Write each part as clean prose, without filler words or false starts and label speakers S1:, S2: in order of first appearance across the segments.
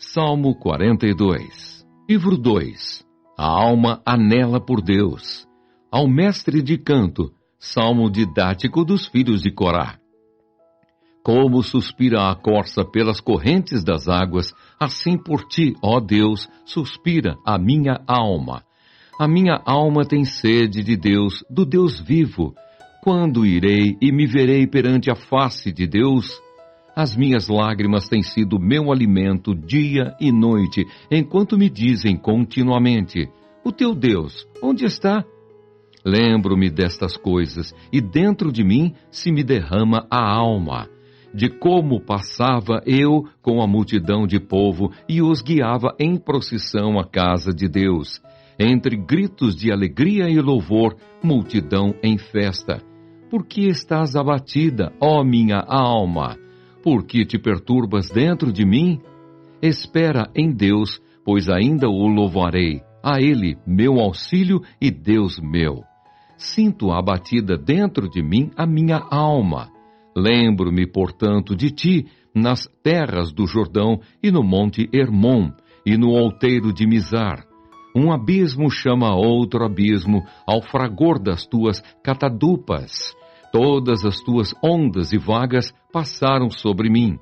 S1: Salmo 42. Livro 2. A alma anela por Deus. Ao mestre de canto, salmo didático dos filhos de Corá. Como suspira a corça pelas correntes das águas, assim por ti, ó Deus, suspira a minha alma. A minha alma tem sede de Deus, do Deus vivo. Quando irei e me verei perante a face de Deus? As minhas lágrimas têm sido meu alimento dia e noite, enquanto me dizem continuamente: o teu Deus, onde está? Lembro-me destas coisas, e dentro de mim se me derrama a alma, de como passava eu com a multidão de povo e os guiava em procissão à casa de Deus, entre gritos de alegria e louvor, multidão em festa. Por que estás abatida, ó minha alma? Por que te perturbas dentro de mim? Espera em Deus, pois ainda o louvarei, a Ele, meu auxílio e Deus meu. Sinto abatida dentro de mim a minha alma. Lembro-me, portanto, de ti, nas terras do Jordão e no monte Hermon, e no outeiro de Mizar. Um abismo chama outro abismo ao fragor das tuas catadupas. Todas as tuas ondas e vagas passaram sobre mim.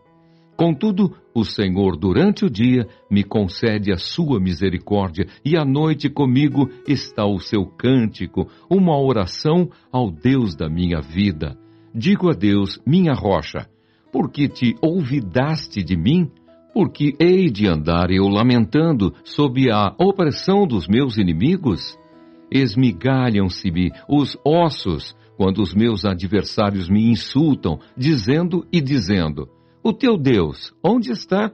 S1: Contudo, o Senhor, durante o dia, me concede a sua misericórdia, e à noite comigo está o seu cântico, uma oração ao Deus da minha vida. Digo a Deus, minha rocha: por que te olvidaste de mim? Porque hei de andar eu lamentando sob a opressão dos meus inimigos? Esmigalham-se-me os ossos, quando os meus adversários me insultam, dizendo: o teu Deus, onde está?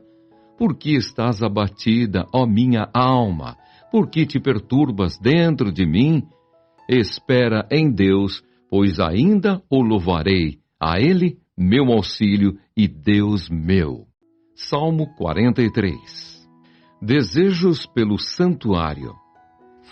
S1: Por que estás abatida, ó minha alma? Por que te perturbas dentro de mim? Espera em Deus, pois ainda o louvarei, a Ele, meu auxílio e Deus meu. Salmo 43. Desejos pelo santuário.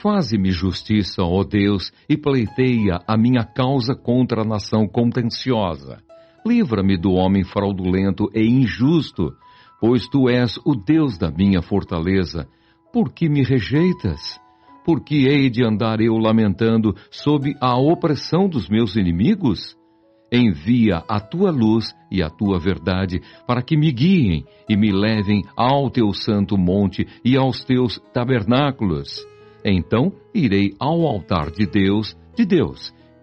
S1: Faze-me justiça, ó Deus, e pleiteia a minha causa contra a nação contenciosa. Livra-me do homem fraudulento e injusto, pois tu és o Deus da minha fortaleza. Por que me rejeitas? Por que hei de andar eu lamentando sob a opressão dos meus inimigos? Envia a tua luz e a tua verdade para que me guiem e me levem ao teu santo monte e aos teus tabernáculos. Então irei ao altar de Deus,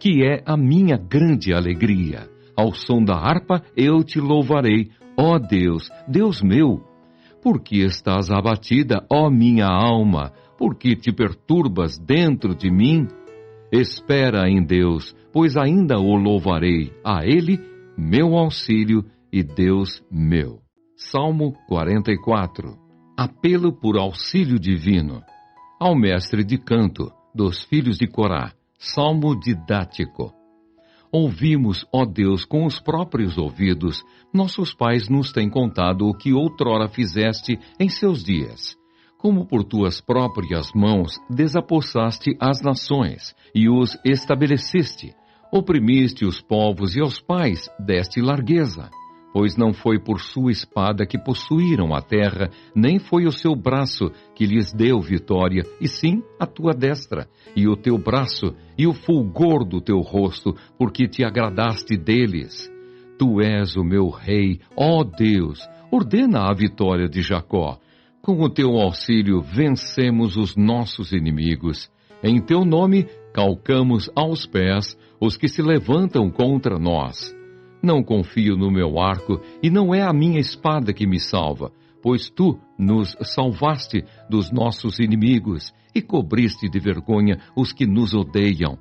S1: que é a minha grande alegria. Ao som da harpa eu te louvarei, ó Deus, Deus meu. Por que estás abatida, ó minha alma? Por que te perturbas dentro de mim? Espera em Deus, pois ainda o louvarei, a Ele, meu auxílio e Deus meu. Salmo 44. Apelo por auxílio divino. Ao mestre de canto, dos filhos de Corá, salmo didático. Ouvimos, ó Deus, com os próprios ouvidos, nossos pais nos têm contado o que outrora fizeste em seus dias. Como por tuas próprias mãos desapossaste as nações e os estabeleceste, oprimiste os povos e aos pais deste largueza. Pois não foi por sua espada que possuíram a terra, nem foi o seu braço que lhes deu vitória, e sim a tua destra, e o teu braço, e o fulgor do teu rosto, porque te agradaste deles. Tu és o meu rei, ó Deus, ordena a vitória de Jacó. Com o teu auxílio vencemos os nossos inimigos. Em teu nome calcamos aos pés os que se levantam contra nós. Não confio no meu arco, e não é a minha espada que me salva, pois tu nos salvaste dos nossos inimigos e cobriste de vergonha os que nos odeiam.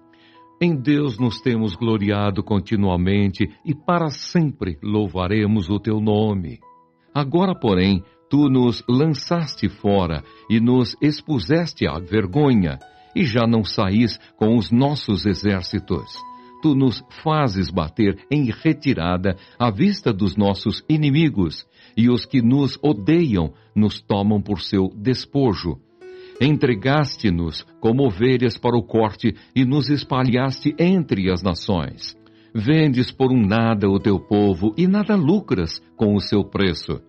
S1: Em Deus nos temos gloriado continuamente e para sempre louvaremos o teu nome. Agora, porém, tu nos lançaste fora e nos expuseste à vergonha, e já não saís com os nossos exércitos. Tu nos fazes bater em retirada à vista dos nossos inimigos, e os que nos odeiam nos tomam por seu despojo. Entregaste-nos como ovelhas para o corte e nos espalhaste entre as nações. Vendes por um nada o teu povo e nada lucras com o seu preço.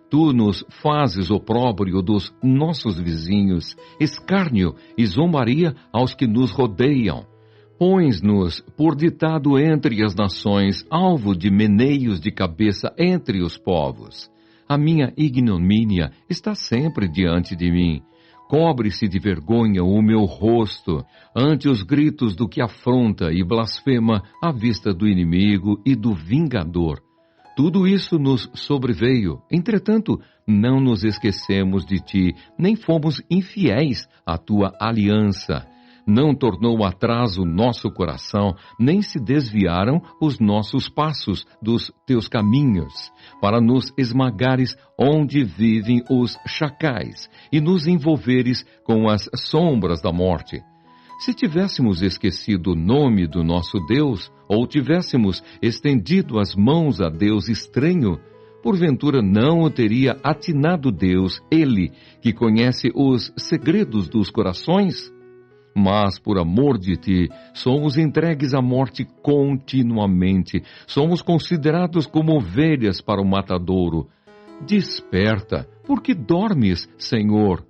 S1: Tu nos fazes opróbrio dos nossos vizinhos, escárnio e zombaria aos que nos rodeiam. Pões-nos por ditado entre as nações, alvo de meneios de cabeça entre os povos. A minha ignomínia está sempre diante de mim. Cobre-se de vergonha o meu rosto ante os gritos do que afronta e blasfema à vista do inimigo e do vingador. Tudo isso nos sobreveio, entretanto, não nos esquecemos de ti, nem fomos infiéis à tua aliança. Não tornou atrás o nosso coração, nem se desviaram os nossos passos dos teus caminhos, para nos esmagares onde vivem os chacais e nos envolveres com as sombras da morte. Se tivéssemos esquecido o nome do nosso Deus, ou tivéssemos estendido as mãos a Deus estranho, porventura não o teria atinado Deus, Ele, que conhece os segredos dos corações? Mas, por amor de ti, somos entregues à morte continuamente. Somos considerados como ovelhas para o matadouro. Desperta, porque dormes, Senhor.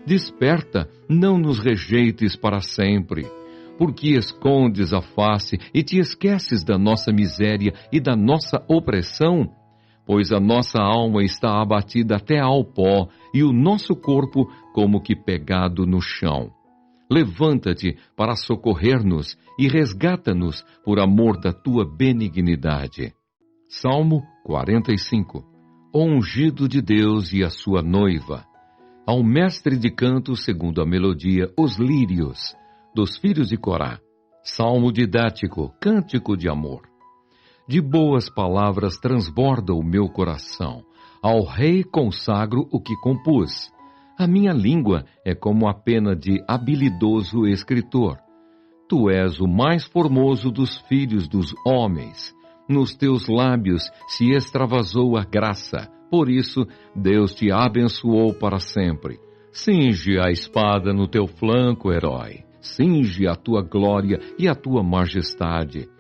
S1: Desperta, não nos rejeites para sempre. Porque escondes a face e te esqueces da nossa miséria e da nossa opressão? Pois a nossa alma está abatida até ao pó e o nosso corpo como que pegado no chão. Levanta-te para socorrer-nos e resgata-nos por amor da tua benignidade. Salmo 45. O ungido de Deus e a sua noiva. Ao mestre de canto, segundo a melodia, os lírios, dos filhos de Corá. Salmo didático, cântico de amor. De boas palavras transborda o meu coração. Ao rei consagro o que compus. A minha língua é como a pena de habilidoso escritor. Tu és o mais formoso dos filhos dos homens. Nos teus lábios se extravasou a graça. Por isso, Deus te abençoou para sempre. Cinge a espada no teu flanco, herói. Cinge a tua glória e a tua majestade.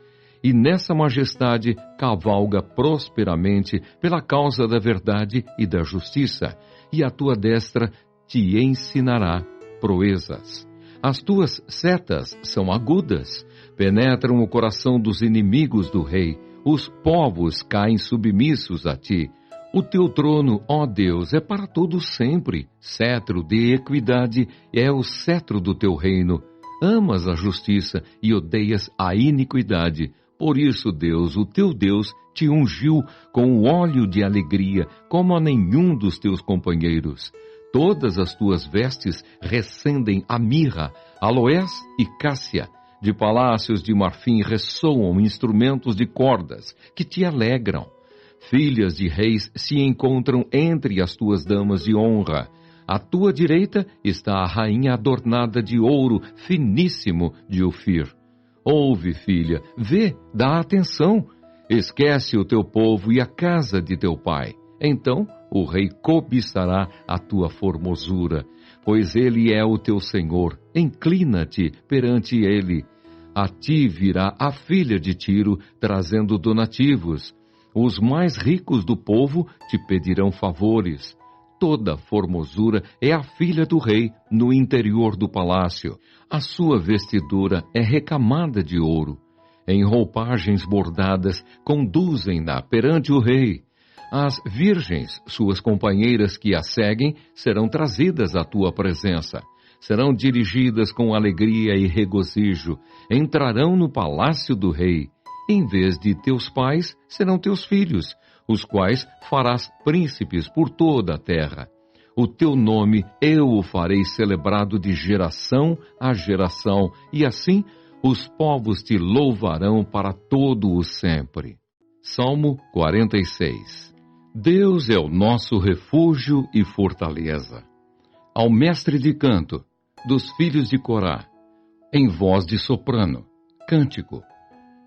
S1: E nessa majestade cavalga prosperamente pela causa da verdade e da justiça. E a tua destra te ensinará proezas. As tuas setas são agudas, penetram o coração dos inimigos do rei. Os povos caem submissos a ti. O teu trono, ó Deus, é para todo sempre. Cetro de equidade é o cetro do teu reino. Amas a justiça e odeias a iniquidade. Por isso, Deus, o teu Deus, te ungiu com o óleo de alegria, como a nenhum dos teus companheiros. Todas as tuas vestes recendem a mirra, aloés e cássia. De palácios de marfim ressoam instrumentos de cordas que te alegram. Filhas de reis se encontram entre as tuas damas de honra. À tua direita está a rainha adornada de ouro finíssimo de Ofir. Ouve, filha, vê, dá atenção. Esquece o teu povo e a casa de teu pai. Então o rei cobiçará a tua formosura, pois ele é o teu Senhor. Inclina-te perante ele. A ti virá a filha de Tiro, trazendo donativos. Os mais ricos do povo te pedirão favores. Toda formosura é a filha do rei no interior do palácio. A sua vestidura é recamada de ouro. Em roupagens bordadas, conduzem-na perante o rei. As virgens, suas companheiras que a seguem, serão trazidas à tua presença. Serão dirigidas com alegria e regozijo. Entrarão no palácio do rei. Em vez de teus pais, serão teus filhos, os quais farás príncipes por toda a terra. O teu nome eu o farei celebrado de geração a geração, e assim os povos te louvarão para todo o sempre. Salmo 46. Deus é o nosso refúgio e fortaleza. Ao mestre de canto, dos filhos de Corá, em voz de soprano, cântico.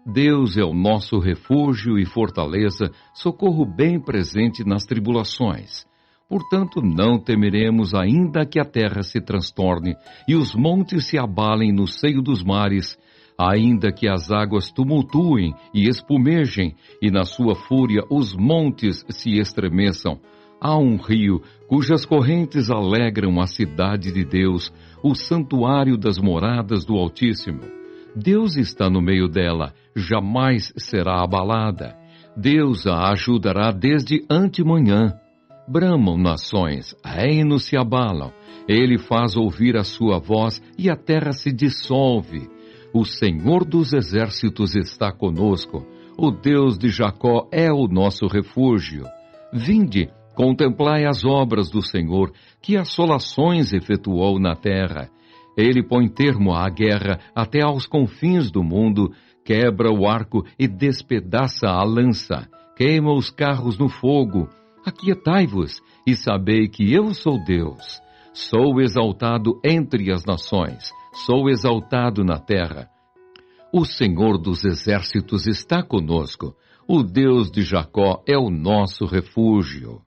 S1: Deus é o nosso refúgio e fortaleza, socorro bem presente nas tribulações. Portanto, não temeremos ainda que a terra se transtorne e os montes se abalem no seio dos mares, ainda que as águas tumultuem e espumejem, e na sua fúria os montes se estremeçam. Há um rio cujas correntes alegram a cidade de Deus, o santuário das moradas do Altíssimo. Deus está no meio dela, jamais será abalada. Deus a ajudará desde antemanhã. Bramam nações, reinos se abalam. Ele faz ouvir a sua voz e a terra se dissolve. O Senhor dos exércitos está conosco. O Deus de Jacó é o nosso refúgio. Vinde, contemplai as obras do Senhor, que assolações efetuou na terra. Ele põe termo à guerra até aos confins do mundo, quebra o arco e despedaça a lança, queima os carros no fogo. Aquietai-vos e sabei que eu sou Deus. Sou exaltado entre as nações, sou exaltado na terra. O Senhor dos exércitos está conosco. O Deus de Jacó é o nosso refúgio.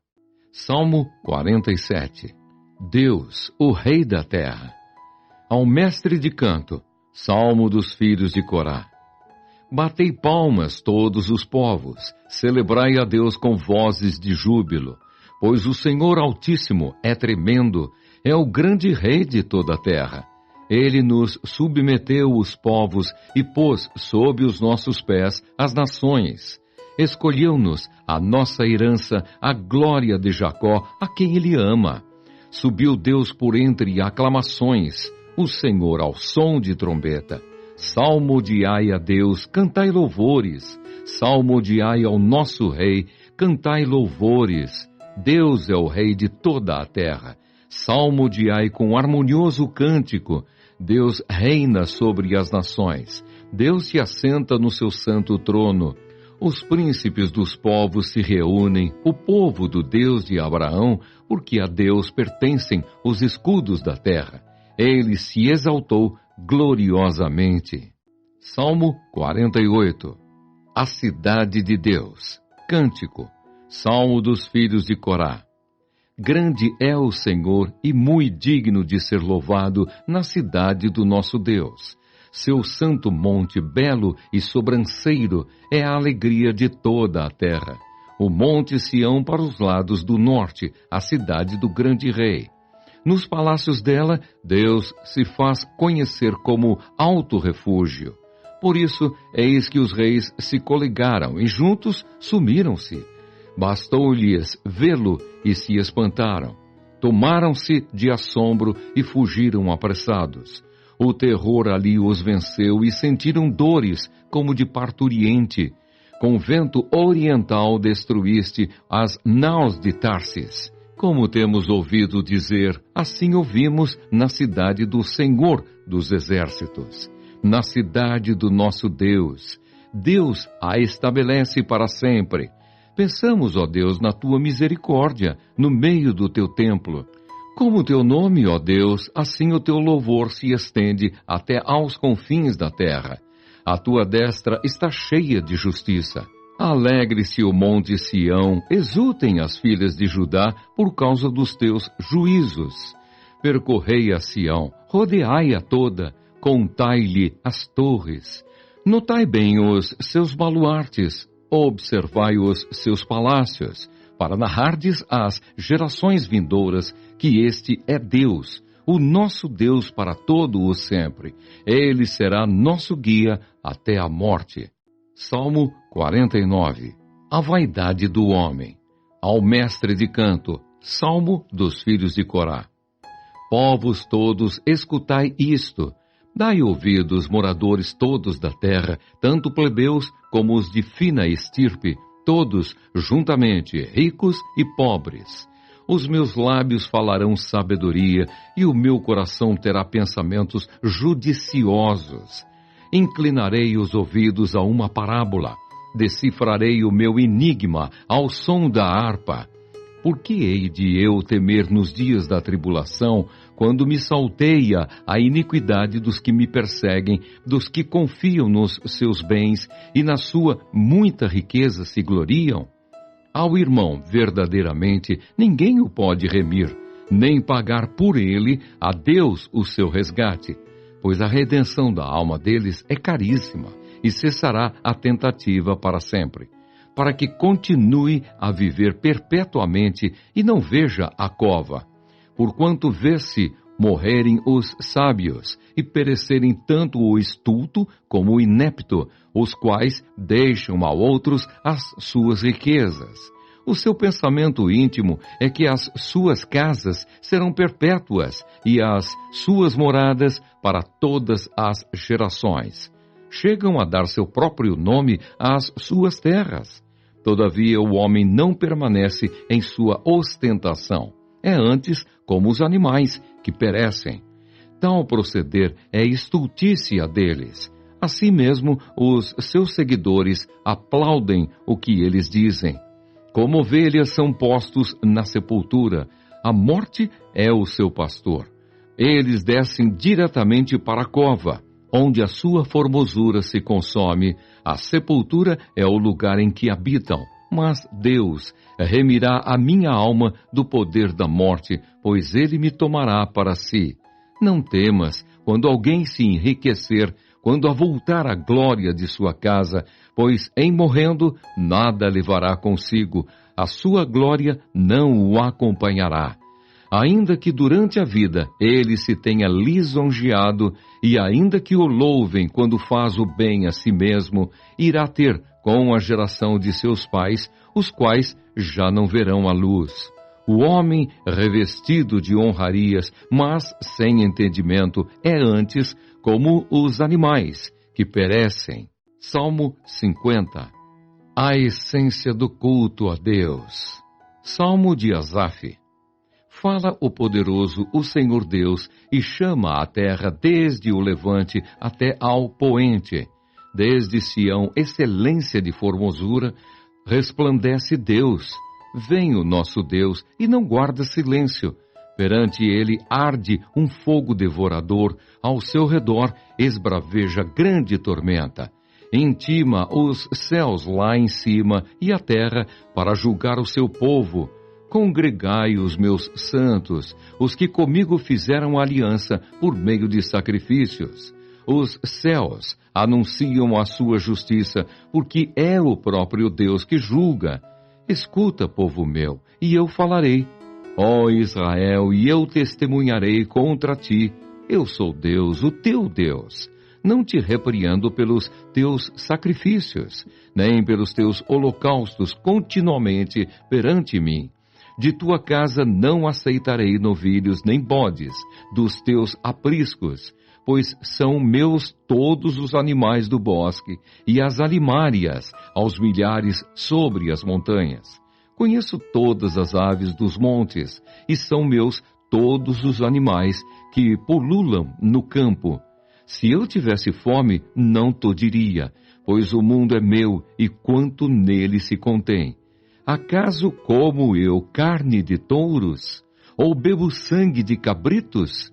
S1: Salmo 47. Deus, o Rei da terra. Ao mestre de canto, Salmo dos filhos de Corá. Batei palmas todos os povos, celebrai a Deus com vozes de júbilo, pois o Senhor Altíssimo é tremendo, é o grande Rei de toda a terra. Ele nos submeteu os povos e pôs sob os nossos pés as nações. Escolheu-nos a nossa herança, a glória de Jacó, a quem ele ama. Subiu Deus por entre aclamações, o Senhor ao som de trombeta. Salmodiai a Deus, cantai louvores. Salmodiai ao nosso Rei, cantai louvores. Deus é o Rei de toda a terra. Salmodiai com harmonioso cântico. Deus reina sobre as nações. Deus se assenta no seu santo trono. Os príncipes dos povos se reúnem, o povo do Deus de Abraão, porque a Deus pertencem os escudos da terra. Ele se exaltou gloriosamente. Salmo 48. A cidade de Deus. Cântico. Salmo dos filhos de Corá. Grande é o Senhor e muito digno de ser louvado na cidade do nosso Deus. Seu santo monte belo e sobranceiro é a alegria de toda a terra. O monte Sião para os lados do norte, a cidade do grande rei. Nos palácios dela, Deus se faz conhecer como alto refúgio. Por isso, eis que os reis se coligaram e juntos sumiram-se. Bastou-lhes vê-lo e se espantaram. Tomaram-se de assombro e fugiram apressados. O terror ali os venceu e sentiram dores como de parturiente. Com vento oriental destruíste as naus de Tarsis. Como temos ouvido dizer, assim ouvimos na cidade do Senhor dos exércitos, na cidade do nosso Deus. Deus a estabelece para sempre. Pensamos, ó Deus, na tua misericórdia, no meio do teu templo. Como o teu nome, ó Deus, assim o teu louvor se estende até aos confins da terra. A tua destra está cheia de justiça. Alegre-se o monte Sião, exultem as filhas de Judá por causa dos teus juízos. Percorrei a Sião, rodeai-a toda, contai-lhe as torres. Notai bem os seus baluartes, observai os seus palácios, para narrardes às gerações vindouras que este é Deus, o nosso Deus para todo o sempre. Ele será nosso guia até a morte. Salmo 49. A vaidade do homem. Ao mestre de canto. Salmo dos filhos de Corá. Povos todos, escutai isto. Dai ouvidos, moradores todos da terra, tanto plebeus como os de fina estirpe, todos juntamente, ricos e pobres. Os meus lábios falarão sabedoria, e o meu coração terá pensamentos judiciosos. Inclinarei os ouvidos a uma parábola, decifrarei o meu enigma ao som da harpa. Por que hei de eu temer nos dias da tribulação, quando me salteia a iniquidade dos que me perseguem, dos que confiam nos seus bens e na sua muita riqueza se gloriam? Ao irmão, verdadeiramente, ninguém o pode remir, nem pagar por ele a Deus o seu resgate, pois a redenção da alma deles é caríssima, e cessará a tentativa para sempre. para que continue a viver perpetuamente e não veja a cova. Porquanto vê-se morrerem os sábios e perecerem tanto o estulto como o inepto, os quais deixam a outros as suas riquezas. O seu pensamento íntimo é que as suas casas serão perpétuas e as suas moradas para todas as gerações. Chegam a dar seu próprio nome às suas terras. Todavia o homem não permanece em sua ostentação. É antes como os animais que perecem. Tal proceder é estultícia deles. Assim mesmo, os seus seguidores aplaudem o que eles dizem. Como ovelhas são postos na sepultura, a morte é o seu pastor. Eles descem diretamente para a cova, onde a sua formosura se consome. A sepultura é o lugar em que habitam. Mas Deus remirá a minha alma do poder da morte, pois Ele me tomará para si. Não temas quando alguém se enriquecer, quando avultar a glória de sua casa, pois em morrendo nada levará consigo, a sua glória não o acompanhará. Ainda que durante a vida ele se tenha lisonjeado, e ainda que o louvem quando faz o bem a si mesmo, irá ter com a geração de seus pais, os quais já não verão a luz. O homem revestido de honrarias, mas sem entendimento, é antes como os animais que perecem. Salmo 50. A essência do culto a Deus. Salmo de Asaf. Fala o poderoso, o Senhor Deus, e chama a terra desde o levante até ao poente. Desde Sião, excelência de formosura, resplandece Deus. Vem o nosso Deus e não guarda silêncio. Perante ele arde um fogo devorador, ao seu redor esbraveja grande tormenta. Intima os céus lá em cima e a terra para julgar o seu povo. Congregai os meus santos, os que comigo fizeram aliança por meio de sacrifícios. Os céus anunciam a sua justiça, porque é o próprio Deus que julga. Escuta, povo meu, e eu falarei. Ó Israel, e eu testemunharei contra ti. Eu sou Deus, o teu Deus. Não te repreendo pelos teus sacrifícios, nem pelos teus holocaustos continuamente perante mim. De tua casa não aceitarei novilhos nem bodes, dos teus apriscos, pois são meus todos os animais do bosque, e as alimárias aos milhares sobre as montanhas. Conheço todas as aves dos montes, e são meus todos os animais que pululam no campo. Se eu tivesse fome, não te diria, pois o mundo é meu e quanto nele se contém. Acaso como eu carne de touros? Ou bebo sangue de cabritos?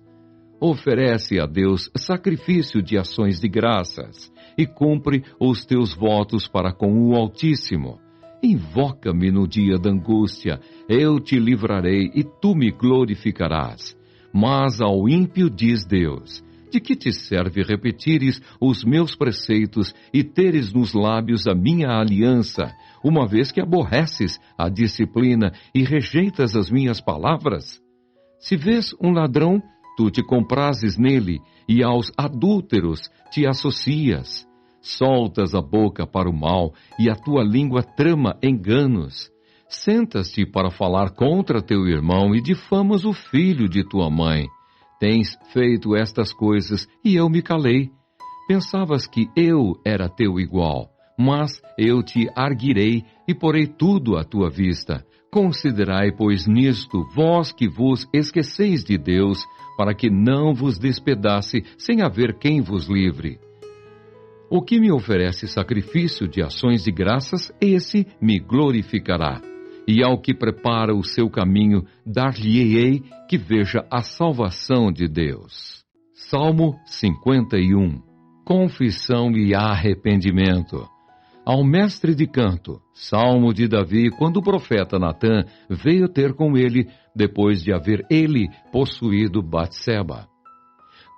S1: Oferece a Deus sacrifício de ações de graças, e cumpre os teus votos para com o Altíssimo. Invoca-me no dia da angústia, eu te livrarei e tu me glorificarás. Mas ao ímpio diz Deus: de que te serve repetires os meus preceitos e teres nos lábios a minha aliança, uma vez que aborreces a disciplina e rejeitas as minhas palavras? Se vês um ladrão, tu te comprases nele, e aos adúlteros te associas. Soltas a boca para o mal, e a tua língua trama enganos. Sentas-te para falar contra teu irmão e difamas o filho de tua mãe. Tens feito estas coisas, e eu me calei. Pensavas que eu era teu igual, mas eu te arguirei e porei tudo à tua vista. Considerai, pois, nisto, vós que vos esqueceis de Deus, para que não vos despedace sem haver quem vos livre. O que me oferece sacrifício de ações de graças, esse me glorificará. E ao que prepara o seu caminho, dar-lhe-ei que veja a salvação de Deus. Salmo 51. Confissão e arrependimento. Ao mestre de canto, Salmo de Davi, quando o profeta Natã veio ter com ele, depois de haver ele possuído Batseba.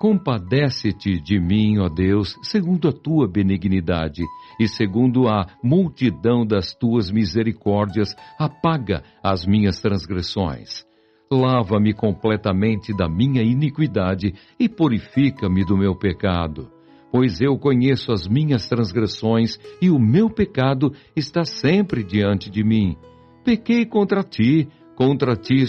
S1: Compadece-te de mim, ó Deus, segundo a tua benignidade, e segundo a multidão das tuas misericórdias, apaga as minhas transgressões. Lava-me completamente da minha iniquidade e purifica-me do meu pecado. Pois eu conheço as minhas transgressões e o meu pecado está sempre diante de mim. Pequei contra ti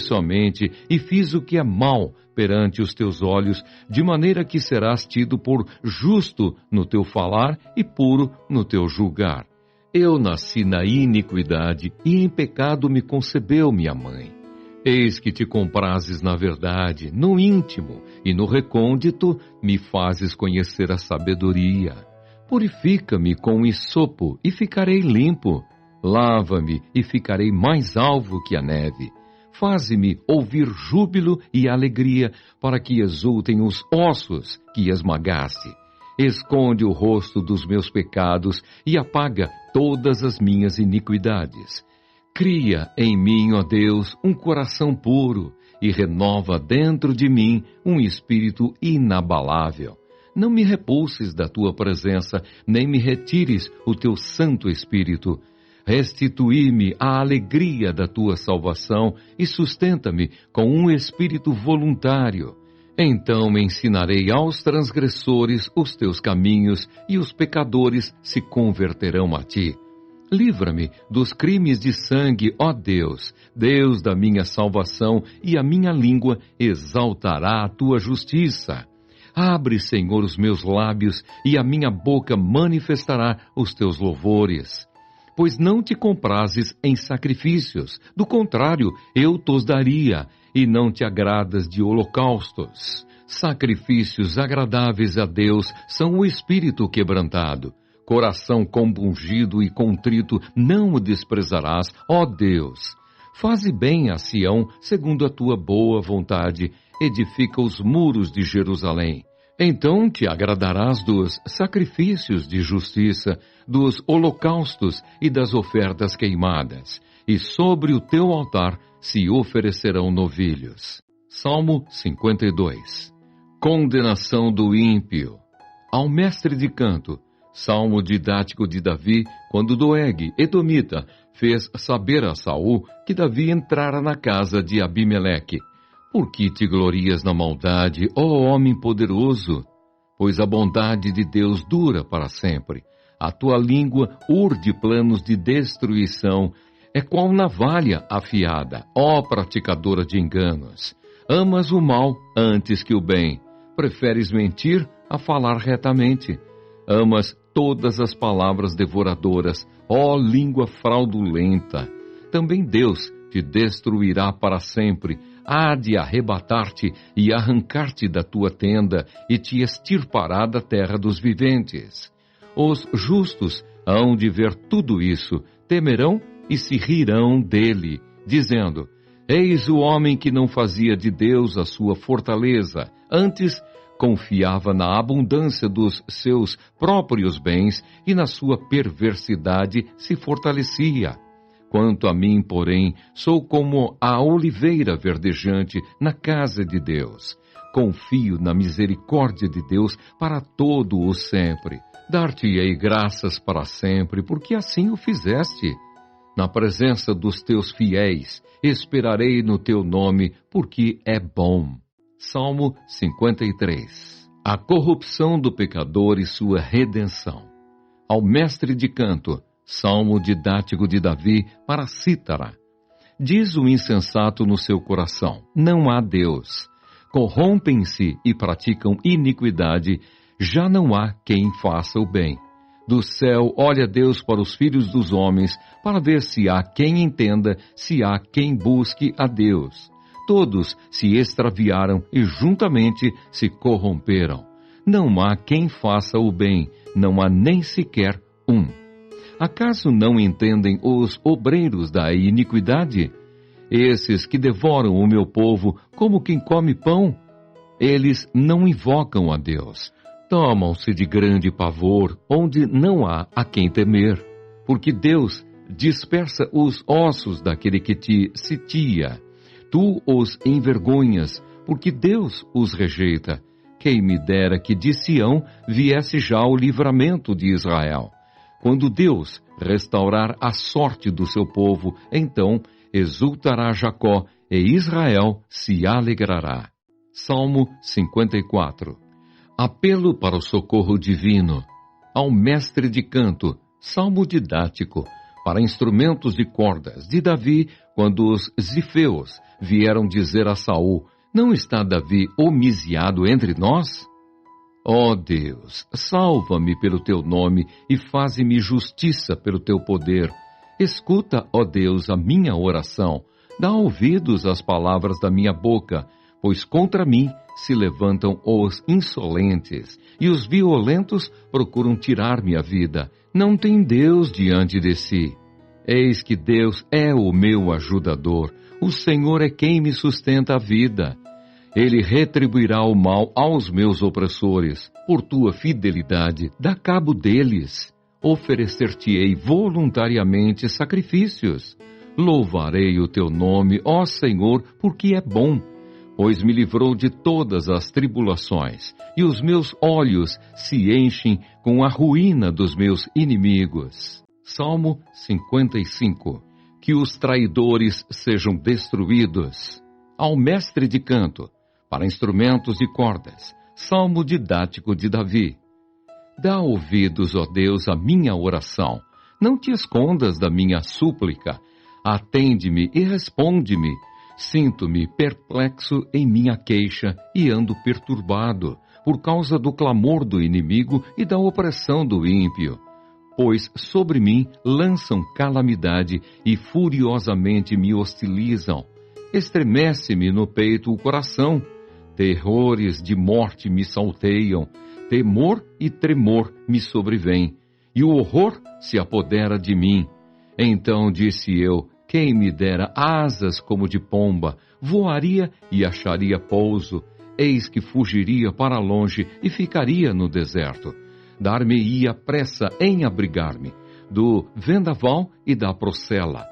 S1: somente, e fiz o que é mal perante os teus olhos, de maneira que serás tido por justo no teu falar e puro no teu julgar. Eu nasci na iniquidade, e em pecado me concebeu minha mãe. Eis que te comprazes na verdade, no íntimo e no recôndito me fazes conhecer a sabedoria. Purifica-me com hisopo e ficarei limpo. Lava-me e ficarei mais alvo que a neve. Faze-me ouvir júbilo e alegria, para que exultem os ossos que esmagaste. Esconde o rosto dos meus pecados e apaga todas as minhas iniquidades. Cria em mim, ó Deus, um coração puro e renova dentro de mim um espírito inabalável. Não me repulses da tua presença, nem me retires o teu Santo Espírito. Restitui-me a alegria da tua salvação e sustenta-me com um espírito voluntário. Então me ensinarei aos transgressores os teus caminhos e os pecadores se converterão a ti. Livra-me dos crimes de sangue, ó Deus, Deus da minha salvação, e a minha língua exaltará a tua justiça. Abre, Senhor, os meus lábios, e a minha boca manifestará os teus louvores. Pois não te comprazes em sacrifícios, do contrário, eu tos daria, e não te agradas de holocaustos. Sacrifícios agradáveis a Deus são o espírito quebrantado. Coração compungido e contrito não o desprezarás, ó Deus. Faze bem a Sião, segundo a tua boa vontade, edifica os muros de Jerusalém. Então te agradarás dos sacrifícios de justiça, dos holocaustos e das ofertas queimadas, e sobre o teu altar se oferecerão novilhos. Salmo 52. Condenação do ímpio. Ao mestre de canto, salmo didático de Davi, quando Doeg, edomita, fez saber a Saul que Davi entrara na casa de Abimeleque. Por que te glorias na maldade, ó homem poderoso? Pois a bondade de Deus dura para sempre. A tua língua urde planos de destruição, é qual navalha afiada, ó praticadora de enganos. Amas o mal antes que o bem, preferes mentir a falar retamente. Amas todas as palavras devoradoras, ó língua fraudulenta. Também Deus te destruirá para sempre, há de arrebatar-te e arrancar-te da tua tenda e te extirpará da terra dos viventes. Os justos hão de ver tudo isso, temerão e se rirão dele, dizendo: Eis o homem que não fazia de Deus a sua fortaleza, antes confiava na abundância dos seus próprios bens e na sua perversidade se fortalecia. Quanto a mim, porém, sou como a oliveira verdejante na casa de Deus. Confio na misericórdia de Deus para todo o sempre. Dar-te-ei graças para sempre, porque assim o fizeste. Na presença dos teus fiéis, esperarei no teu nome, porque é bom. Salmo 53. A corrupção do pecador e sua redenção. Ao mestre de canto, salmo didático de Davi para cítara. Diz o insensato no seu coração: não há Deus. Corrompem-se e praticam iniquidade, já não há quem faça o bem. Do céu olha Deus para os filhos dos homens, para ver se há quem entenda, se há quem busque a Deus. Todos se extraviaram e juntamente se corromperam. Não há quem faça o bem, não há nem sequer um. Acaso não entendem os obreiros da iniquidade? Esses que devoram o meu povo como quem come pão? Eles não invocam a Deus. Tomam-se de grande pavor, onde não há a quem temer. Porque Deus dispersa os ossos daquele que te sitia. Tu os envergonhas, porque Deus os rejeita. Quem me dera que de Sião viesse já o livramento de Israel. Quando Deus restaurar a sorte do seu povo, então exultará Jacó e Israel se alegrará. Salmo 54. Apelo para o socorro divino. Ao mestre de canto, salmo didático, para instrumentos de cordas, de Davi, quando os zifeus vieram dizer a Saul: não está Davi homiciado entre nós? Ó Deus, salva-me pelo teu nome e faze-me justiça pelo teu poder. Escuta, ó Deus, a minha oração. Dá ouvidos às palavras da minha boca, pois contra mim se levantam os insolentes, e os violentos procuram tirar-me a vida. Não tem Deus diante de si. Eis que Deus é o meu ajudador. O Senhor é quem me sustenta a vida. Ele retribuirá o mal aos meus opressores. Por tua fidelidade, dá cabo deles. Oferecer-te-ei voluntariamente sacrifícios. Louvarei o teu nome, ó Senhor, porque é bom, pois me livrou de todas as tribulações, e os meus olhos se enchem com a ruína dos meus inimigos. Salmo 55. Que os traidores sejam destruídos. Ao mestre de canto, para instrumentos de cordas, salmo didático de Davi. Dá ouvidos, ó Deus, à minha oração. Não te escondas da minha súplica. Atende-me e responde-me. Sinto-me perplexo em minha queixa e ando perturbado, por causa do clamor do inimigo e da opressão do ímpio. Pois sobre mim lançam calamidade e furiosamente me hostilizam. Estremece-me no peito o coração. Terrores de morte me salteiam. Temor e tremor me sobrevêm, e o horror se apodera de mim. Então disse eu: quem me dera asas como de pomba, voaria e acharia pouso. Eis que fugiria para longe e ficaria no deserto. Dar-me-ia pressa em abrigar-me do vendaval e da procela.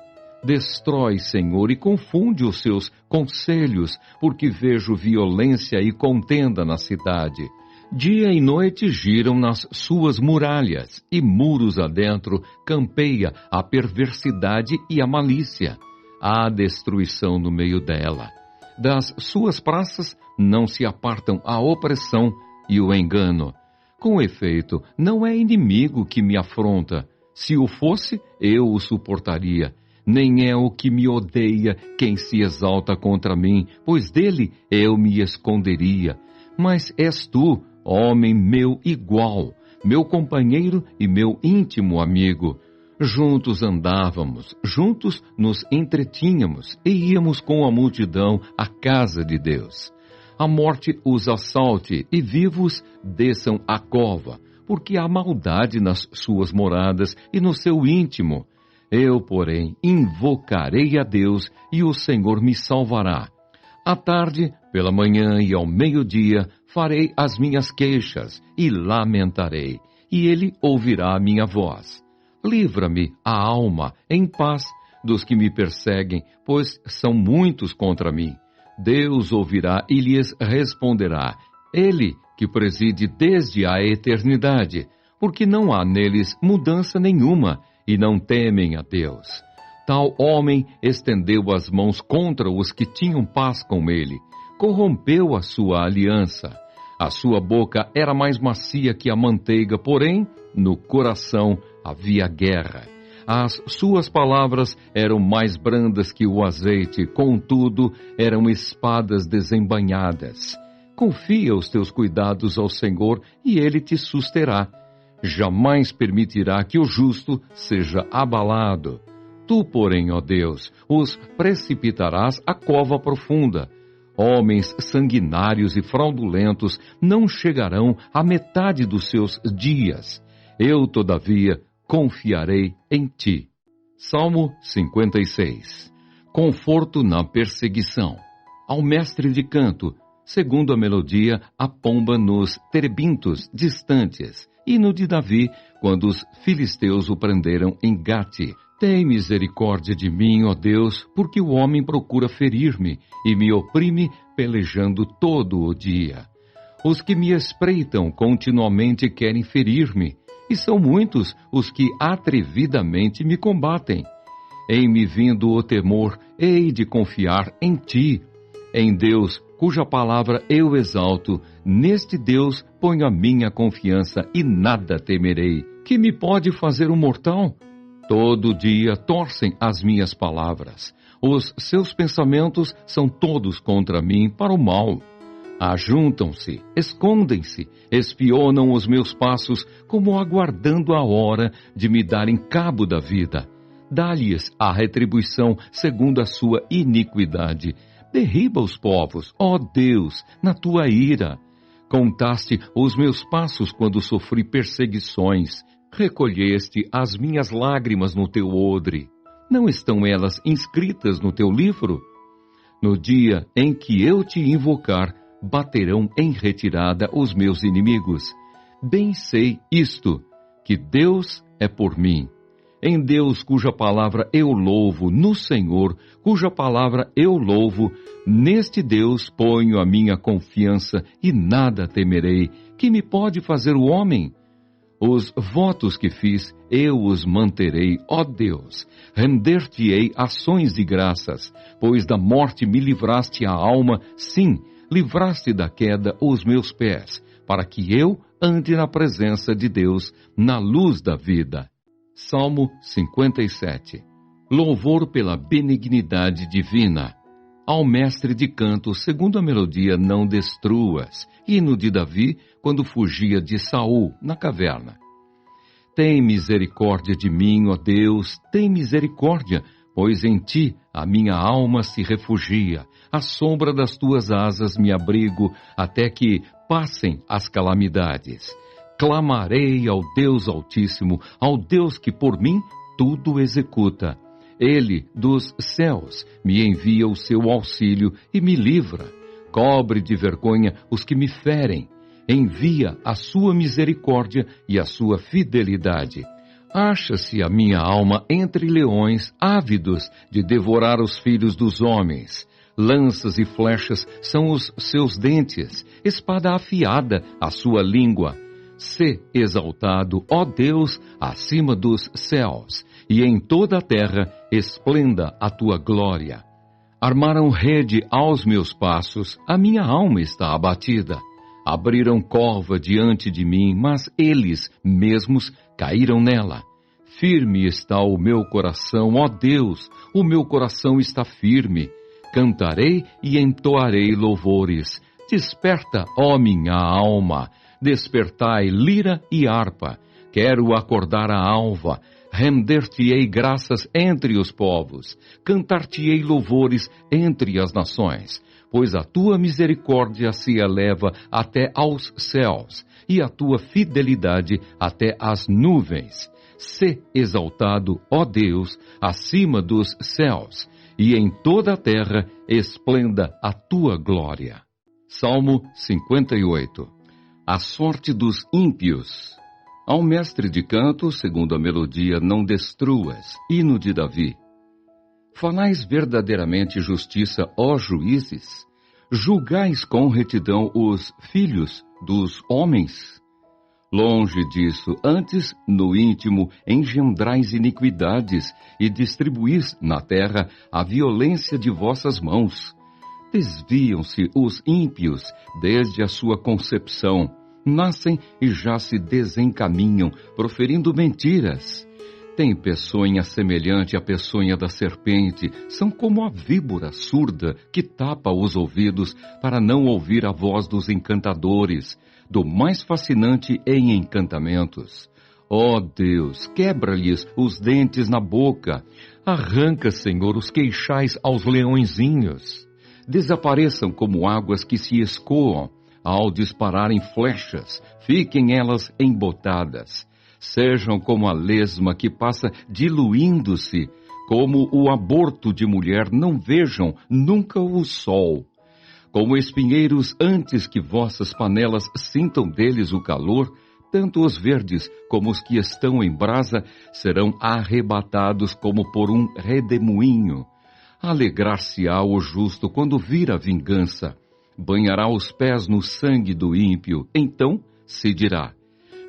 S1: Destrói, Senhor, e confunde os seus conselhos, porque vejo violência e contenda na cidade. Dia e noite giram nas suas muralhas, e muros adentro campeia a perversidade e a malícia. Há destruição no meio dela. Das suas praças não se apartam a opressão e o engano. Com efeito, não é inimigo que me afronta. Se o fosse, eu o suportaria. Nem é o que me odeia quem se exalta contra mim, pois dele eu me esconderia. Mas és tu, homem meu igual, meu companheiro e meu íntimo amigo. Juntos andávamos, juntos nos entretínhamos e íamos com a multidão à casa de Deus. A morte os assalte e vivos desçam à cova, porque há maldade nas suas moradas e no seu íntimo. Eu, porém, invocarei a Deus e o Senhor me salvará. À tarde, pela manhã e ao meio-dia, farei as minhas queixas e lamentarei, e ele ouvirá a minha voz. Livra-me a alma em paz dos que me perseguem, pois são muitos contra mim. Deus ouvirá e lhes responderá, ele que preside desde a eternidade, porque não há neles mudança nenhuma, e não temem a Deus. Tal homem estendeu as mãos contra os que tinham paz com ele, corrompeu a sua aliança. A sua boca era mais macia que a manteiga, porém, no coração havia guerra. As suas palavras eram mais brandas que o azeite, contudo, eram espadas desembainhadas. Confia os teus cuidados ao Senhor e ele te susterá. Jamais permitirá que o justo seja abalado. Tu, porém, ó Deus, os precipitarás à cova profunda. Homens sanguinários e fraudulentos não chegarão à metade dos seus dias. Eu, todavia, confiarei em ti. Salmo 56. Conforto na perseguição. Ao mestre de canto, segundo a melodia, a pomba nos terebintos distantes. Hino de Davi, quando os filisteus o prenderam em Gate. Tem misericórdia de mim, ó Deus, porque o homem procura ferir-me e me oprime pelejando todo o dia. Os que me espreitam continuamente querem ferir-me, e são muitos os que atrevidamente me combatem. Em me vindo o temor, hei de confiar em ti. Em Deus, cuja palavra eu exalto, neste Deus ponho a minha confiança e nada temerei. Que me pode fazer um mortal? Todo dia torcem as minhas palavras. Os seus pensamentos são todos contra mim para o mal. Ajuntam-se, escondem-se, espionam os meus passos, como aguardando a hora de me darem cabo da vida. Dá-lhes a retribuição segundo a sua iniquidade. Derriba os povos, ó Deus, na tua ira. Contaste os meus passos quando sofri perseguições. Recolheste as minhas lágrimas no teu odre. Não estão elas inscritas no teu livro? No dia em que eu te invocar, baterão em retirada os meus inimigos. Bem sei isto, que Deus é por mim. Em Deus, cuja palavra eu louvo, no Senhor, cuja palavra eu louvo, neste Deus ponho a minha confiança e nada temerei. Que me pode fazer o homem? Os votos que fiz, eu os manterei, ó Deus. Render-te-ei ações de graças, pois da morte me livraste a alma, sim, livraste da queda os meus pés, para que eu ande na presença de Deus, na luz da vida. Salmo 57. Louvor pela benignidade divina. Ao mestre de canto, segundo a melodia, não destruas. Hino de Davi, quando fugia de Saul, na caverna. Tem misericórdia de mim, ó Deus, tem misericórdia, pois em ti a minha alma se refugia. À sombra das tuas asas me abrigo, até que passem as calamidades. Clamarei ao Deus Altíssimo, ao Deus que por mim tudo executa. Ele, dos céus, me envia o seu auxílio e me livra. Cobre de vergonha os que me ferem. Envia a sua misericórdia e a sua fidelidade. Acha-se a minha alma entre leões, ávidos de devorar os filhos dos homens. Lanças e flechas são os seus dentes, espada afiada a sua língua. Sê exaltado, ó Deus, acima dos céus, e em toda a terra esplenda a tua glória. Armaram rede aos meus passos, a minha alma está abatida. Abriram cova diante de mim, mas eles mesmos caíram nela. Firme está o meu coração, ó Deus, o meu coração está firme. Cantarei e entoarei louvores. Desperta, ó minha alma. Despertai lira e harpa, quero acordar a alva, render-te-ei graças entre os povos, cantar-te-ei louvores entre as nações, pois a tua misericórdia se eleva até aos céus, e a tua fidelidade até as nuvens. Sê exaltado, ó Deus, acima dos céus, e em toda a terra esplenda a tua glória. Salmo 58. A sorte dos ímpios. Ao mestre de canto, segundo a melodia, não destruas. Hino de Davi. Falais verdadeiramente justiça, ó juízes? Julgais com retidão os filhos dos homens? Longe disso, antes, no íntimo, engendrais iniquidades e distribuís na terra a violência de vossas mãos. Desviam-se os ímpios desde a sua concepção, nascem e já se desencaminham, proferindo mentiras. Têm peçonha semelhante à peçonha da serpente, são como a víbora surda que tapa os ouvidos para não ouvir a voz dos encantadores, do mais fascinante em encantamentos. Ó Deus, quebra-lhes os dentes na boca, arranca, Senhor, os queixais aos leõezinhos. Desapareçam como águas que se escoam ao dispararem flechas, fiquem elas embotadas. Sejam como a lesma que passa diluindo-se, como o aborto de mulher, não vejam nunca o sol. Como espinheiros antes que vossas panelas sintam deles o calor, tanto os verdes como os que estão em brasa serão arrebatados como por um redemoinho. Alegrar-se-á o justo quando vir a vingança. banhará os pés no sangue do ímpio. Então se dirá: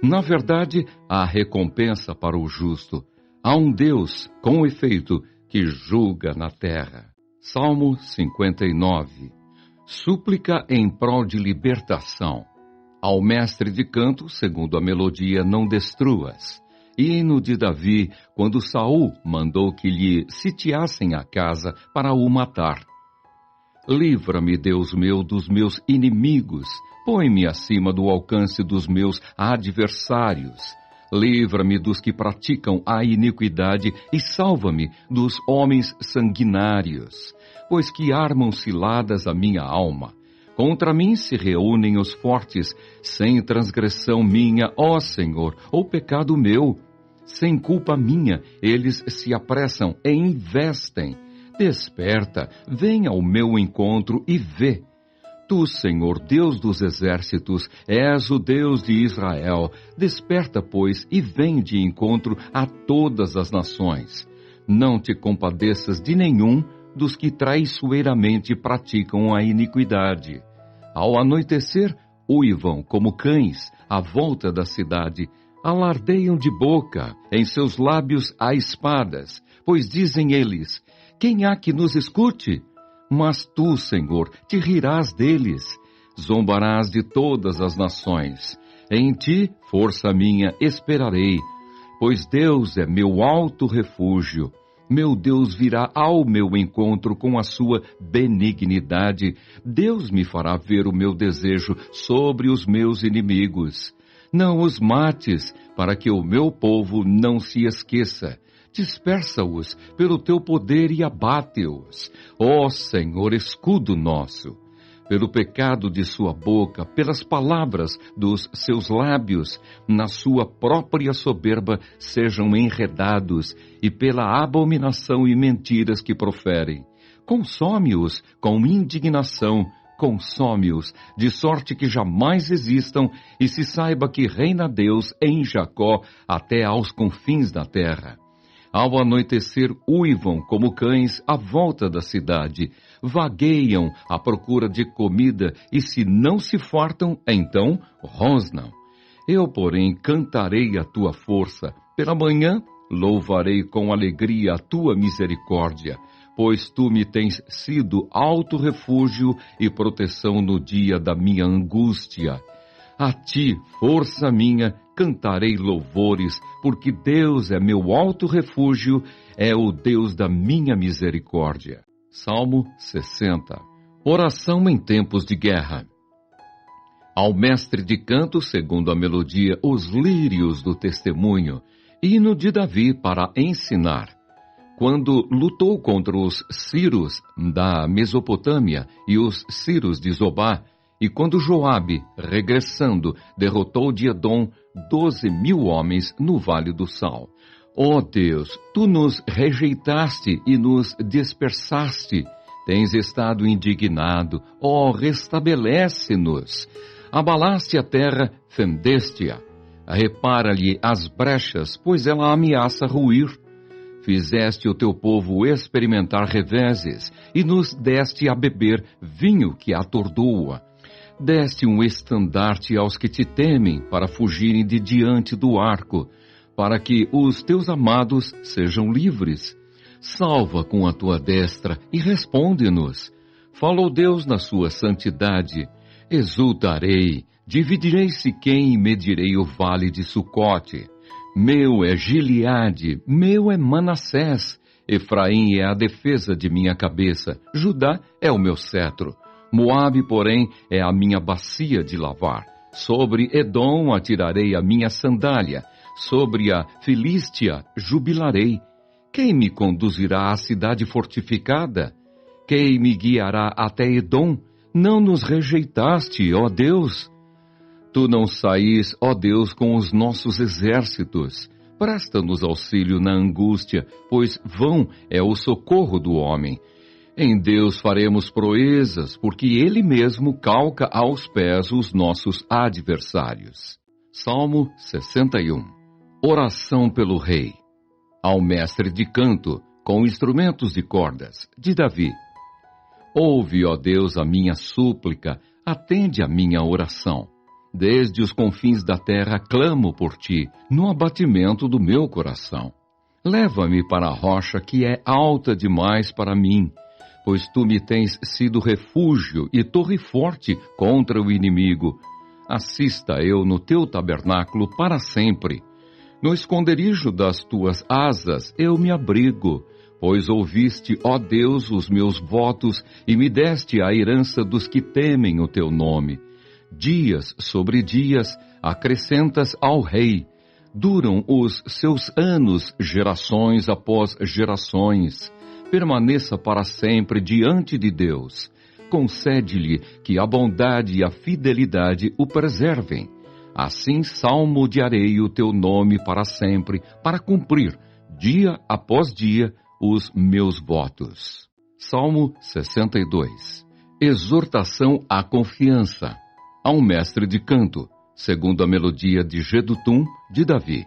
S1: na verdade, há recompensa para o justo. Há um Deus, com efeito, que julga na terra. Salmo 59. Súplica em prol de libertação. Ao mestre de canto, segundo a melodia, não destruas. Hino de Davi, quando Saul mandou que lhe sitiassem a casa para o matar. Livra-me, Deus meu, dos meus inimigos. Põe-me acima do alcance dos meus adversários. Livra-me dos que praticam a iniquidade e salva-me dos homens sanguinários, pois que armam ciladas a minha alma. Contra mim se reúnem os fortes, sem transgressão minha, ó Senhor, ou pecado meu. Sem culpa minha, eles se apressam e investem. Desperta, vem ao meu encontro e vê. Tu, Senhor, Deus dos exércitos, és o Deus de Israel. Desperta, pois, e vem de encontro a todas as nações. Não te compadeças de nenhum dos que traiçoeiramente praticam a iniquidade. Ao anoitecer, uivam como cães à volta da cidade, alardeiam de boca, em seus lábios há espadas, pois dizem eles: quem há que nos escute? Mas tu, Senhor, te rirás deles, zombarás de todas as nações. Em ti, força minha, esperarei, pois Deus é meu alto refúgio. Meu Deus virá ao meu encontro com a sua benignidade. Deus me fará ver o meu desejo sobre os meus inimigos. Não os mates, para que o meu povo não se esqueça. Dispersa-os pelo teu poder e abate-os. Ó Senhor, escudo nosso. Pelo pecado de sua boca, pelas palavras dos seus lábios, na sua própria soberba sejam enredados, e pela abominação e mentiras que proferem. Consome-os com indignação, consome-os, de sorte que jamais existam, e se saiba que reina Deus em Jacó até aos confins da terra. Ao anoitecer, uivam como cães à volta da cidade, vagueiam à procura de comida, e se não se fartam, então rosnam. Eu, porém, cantarei a tua força. Pela manhã, louvarei com alegria a tua misericórdia, pois tu me tens sido alto refúgio e proteção no dia da minha angústia. A ti, força minha, cantarei louvores, porque Deus é meu alto refúgio, é o Deus da minha misericórdia. Salmo 60. Oração em tempos de guerra. Ao mestre de canto, segundo a melodia, os lírios do testemunho, hino de Davi para ensinar. Quando lutou contra os Ciros da Mesopotâmia e os Ciros de Zobá, e quando Joabe, regressando, derrotou de Edom 12.000 homens no Vale do Sal. Ó Deus, tu nos rejeitaste e nos dispersaste. Tens estado indignado. Ó, restabelece-nos. Abalaste a terra, fendeste-a. Repara-lhe as brechas, pois ela ameaça ruir. Fizeste o teu povo experimentar reveses e nos deste a beber vinho que atordoa. Deste um estandarte aos que te temem para fugirem de diante do arco, para que os teus amados sejam livres. Salva com a tua destra e responde-nos. Falou Deus na sua santidade. Exultarei, dividirei Siquém e medirei o vale de Sucote. Meu é Gileade, meu é Manassés. Efraim é a defesa de minha cabeça, Judá é o meu cetro. Moabe, porém, é a minha bacia de lavar. Sobre Edom atirarei a minha sandália. Sobre a Filístia jubilarei. Quem me conduzirá à cidade fortificada? Quem me guiará até Edom? Não nos rejeitaste, ó Deus. Tu não saís, ó Deus, com os nossos exércitos. Presta-nos auxílio na angústia, pois vão é o socorro do homem. Em Deus faremos proezas, porque Ele mesmo calca aos pés os nossos adversários. Salmo 61. Oração pelo Rei. Ao mestre de canto, com instrumentos de cordas, de Davi. Ouve, ó Deus, a minha súplica, atende a minha oração. Desde os confins da terra clamo por ti, no abatimento do meu coração. Leva-me para a rocha que é alta demais para mim, pois tu me tens sido refúgio e torre forte contra o inimigo. Assista eu no teu tabernáculo para sempre. No esconderijo das tuas asas eu me abrigo, pois ouviste, ó Deus, os meus votos e me deste a herança dos que temem o teu nome. Dias sobre dias acrescentas ao rei. Duram os seus anos, gerações após gerações. Permaneça para sempre diante de Deus. Concede-lhe que a bondade e a fidelidade o preservem. Assim salmodiarei o teu nome para sempre, para cumprir, dia após dia, os meus votos. Salmo 62. Exortação à confiança. A um mestre de canto, segundo a melodia de Jedutum, de Davi.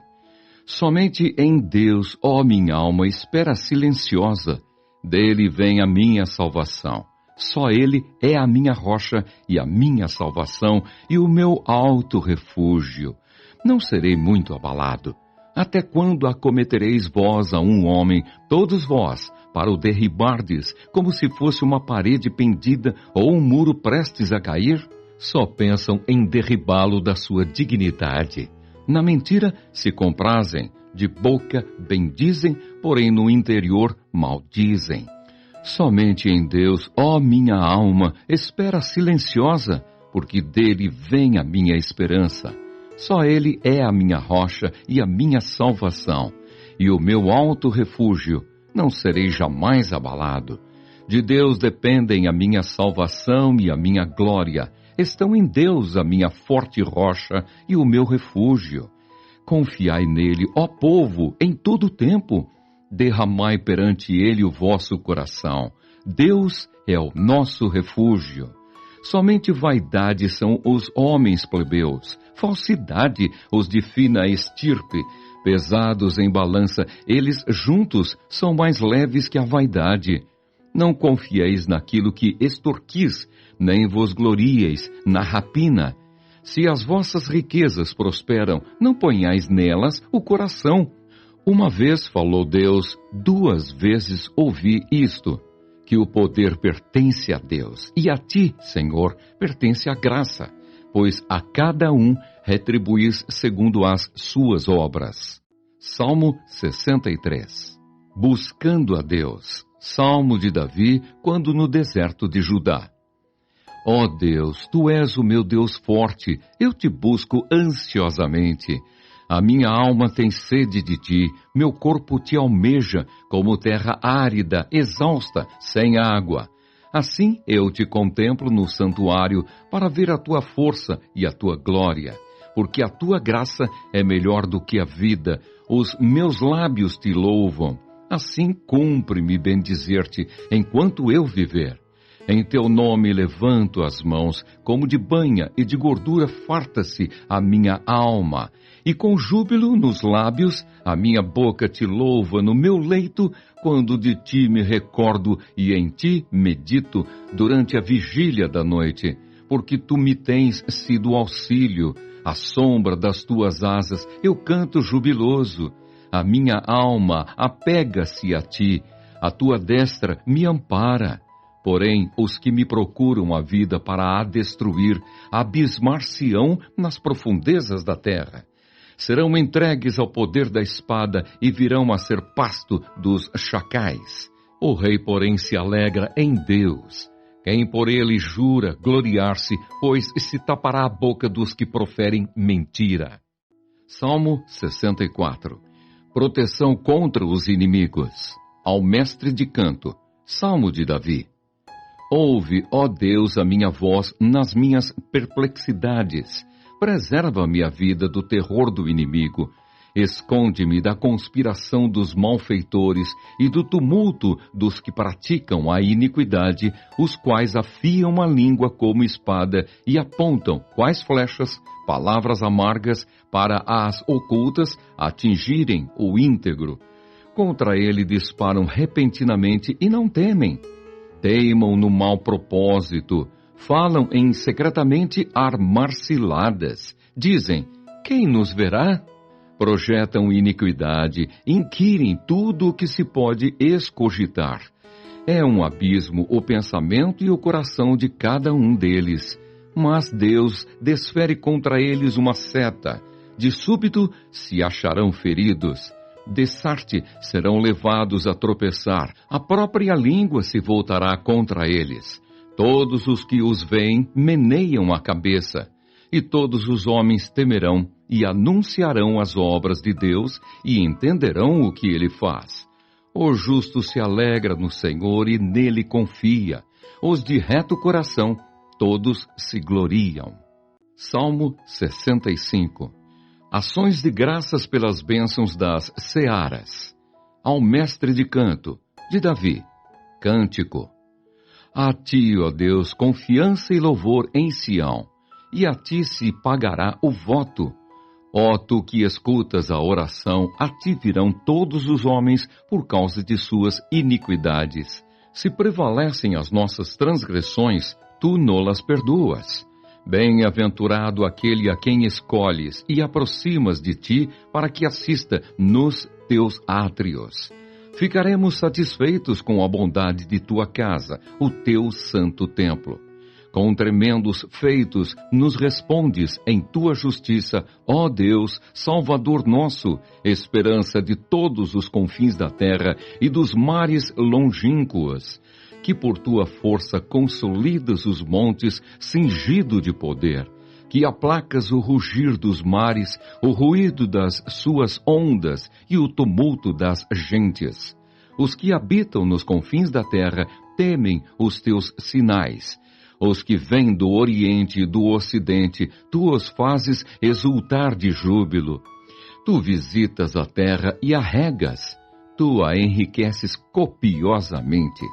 S1: Somente em Deus, ó minha alma, espera silenciosa. Dele vem a minha salvação. Só Ele é a minha rocha e a minha salvação e o meu alto refúgio. Não serei muito abalado. Até quando acometereis vós a um homem, todos vós, para o derribardes, como se fosse uma parede pendida ou um muro prestes a cair? Só pensam em derribá-lo da sua dignidade. Na mentira se comprazem, de boca bendizem, porém no interior maldizem. Somente em Deus, ó minha alma, espera silenciosa, porque dele vem a minha esperança. Só Ele é a minha rocha e a minha salvação, e o meu alto refúgio. Não serei jamais abalado. De Deus dependem a minha salvação e a minha glória. Estão em Deus a minha forte rocha e o meu refúgio. Confiai nele, ó povo, em todo o tempo. Derramai perante ele o vosso coração. Deus é o nosso refúgio. Somente vaidade são os homens plebeus, falsidade os de fina estirpe. Pesados em balança, eles juntos são mais leves que a vaidade. Não confieis naquilo que extorquis, nem vos glorieis na rapina. Se as vossas riquezas prosperam, não ponhais nelas o coração. Uma vez falou Deus, 2 vezes ouvi isto, que o poder pertence a Deus, e a ti, Senhor, pertence a graça, pois a cada um retribuís segundo as suas obras. Salmo 63. Buscando a Deus. Salmo de Davi, quando no deserto de Judá. Ó Deus, Tu és o meu Deus forte, eu te busco ansiosamente. A minha alma tem sede de Ti, meu corpo Te almeja, como terra árida, exausta, sem água. Assim eu Te contemplo no santuário, para ver a Tua força e a Tua glória. Porque a Tua graça é melhor do que a vida, os meus lábios Te louvam. Assim cumpre-me bendizer-Te, enquanto eu viver. Em Teu nome levanto as mãos, como de banha e de gordura farta-se a minha alma. E com júbilo nos lábios, a minha boca Te louva no meu leito, quando de Ti me recordo e em Ti medito durante a vigília da noite. Porque Tu me tens sido auxílio, à sombra das Tuas asas eu canto jubiloso. A minha alma apega-se a Ti, a Tua destra me ampara. Porém, os que me procuram a vida para a destruir, abismar-se-ão nas profundezas da terra. Serão entregues ao poder da espada e virão a ser pasto dos chacais. O rei, porém, se alegra em Deus. Quem por ele jura gloriar-se, pois se tapará a boca dos que proferem mentira. Salmo 64. Proteção contra os inimigos. Ao mestre de canto. Salmo de Davi. Ouve, ó Deus, a minha voz nas minhas perplexidades. Preserva-me a vida do terror do inimigo. Esconde-me da conspiração dos malfeitores e do tumulto dos que praticam a iniquidade, os quais afiam a língua como espada e apontam, quais flechas, palavras amargas para as ocultas atingirem o íntegro. Contra ele disparam repentinamente e não temem. Teimam no mau propósito, falam em secretamente armar ciladas. Dizem, quem nos verá? Projetam iniquidade, inquirem tudo o que se pode escogitar. É um abismo o pensamento e o coração de cada um deles. Mas Deus desfere contra eles uma seta. De súbito se acharão feridos. De sarte serão levados a tropeçar. A própria língua se voltará contra eles. Todos os que os veem meneiam a cabeça. E todos os homens temerão e anunciarão as obras de Deus e entenderão o que ele faz. O justo se alegra no Senhor e nele confia. Os de reto coração, todos se gloriam. Salmo 65. Ações de graças pelas bênçãos das searas. Ao mestre de canto, de Davi. Cântico. A ti, ó Deus, confiança e louvor em Sião, e a ti se pagará o voto. Ó tu que escutas a oração, a ti virão todos os homens por causa de suas iniquidades. Se prevalecem as nossas transgressões, tu nolas perdoas. Bem-aventurado aquele a quem escolhes e aproximas de ti para que assista nos teus átrios. Ficaremos satisfeitos com a bondade de tua casa, o teu santo templo. Com tremendos feitos nos respondes em tua justiça, ó Deus, Salvador nosso, esperança de todos os confins da terra e dos mares longínquos, que por tua força consolidas os montes, cingido de poder, que aplacas o rugir dos mares, o ruído das suas ondas e o tumulto das gentes. Os que habitam nos confins da terra temem os teus sinais. Os que vêm do Oriente e do Ocidente, tu os fazes exultar de júbilo. Tu visitas a terra e a regas. Tu a enriqueces copiosamente.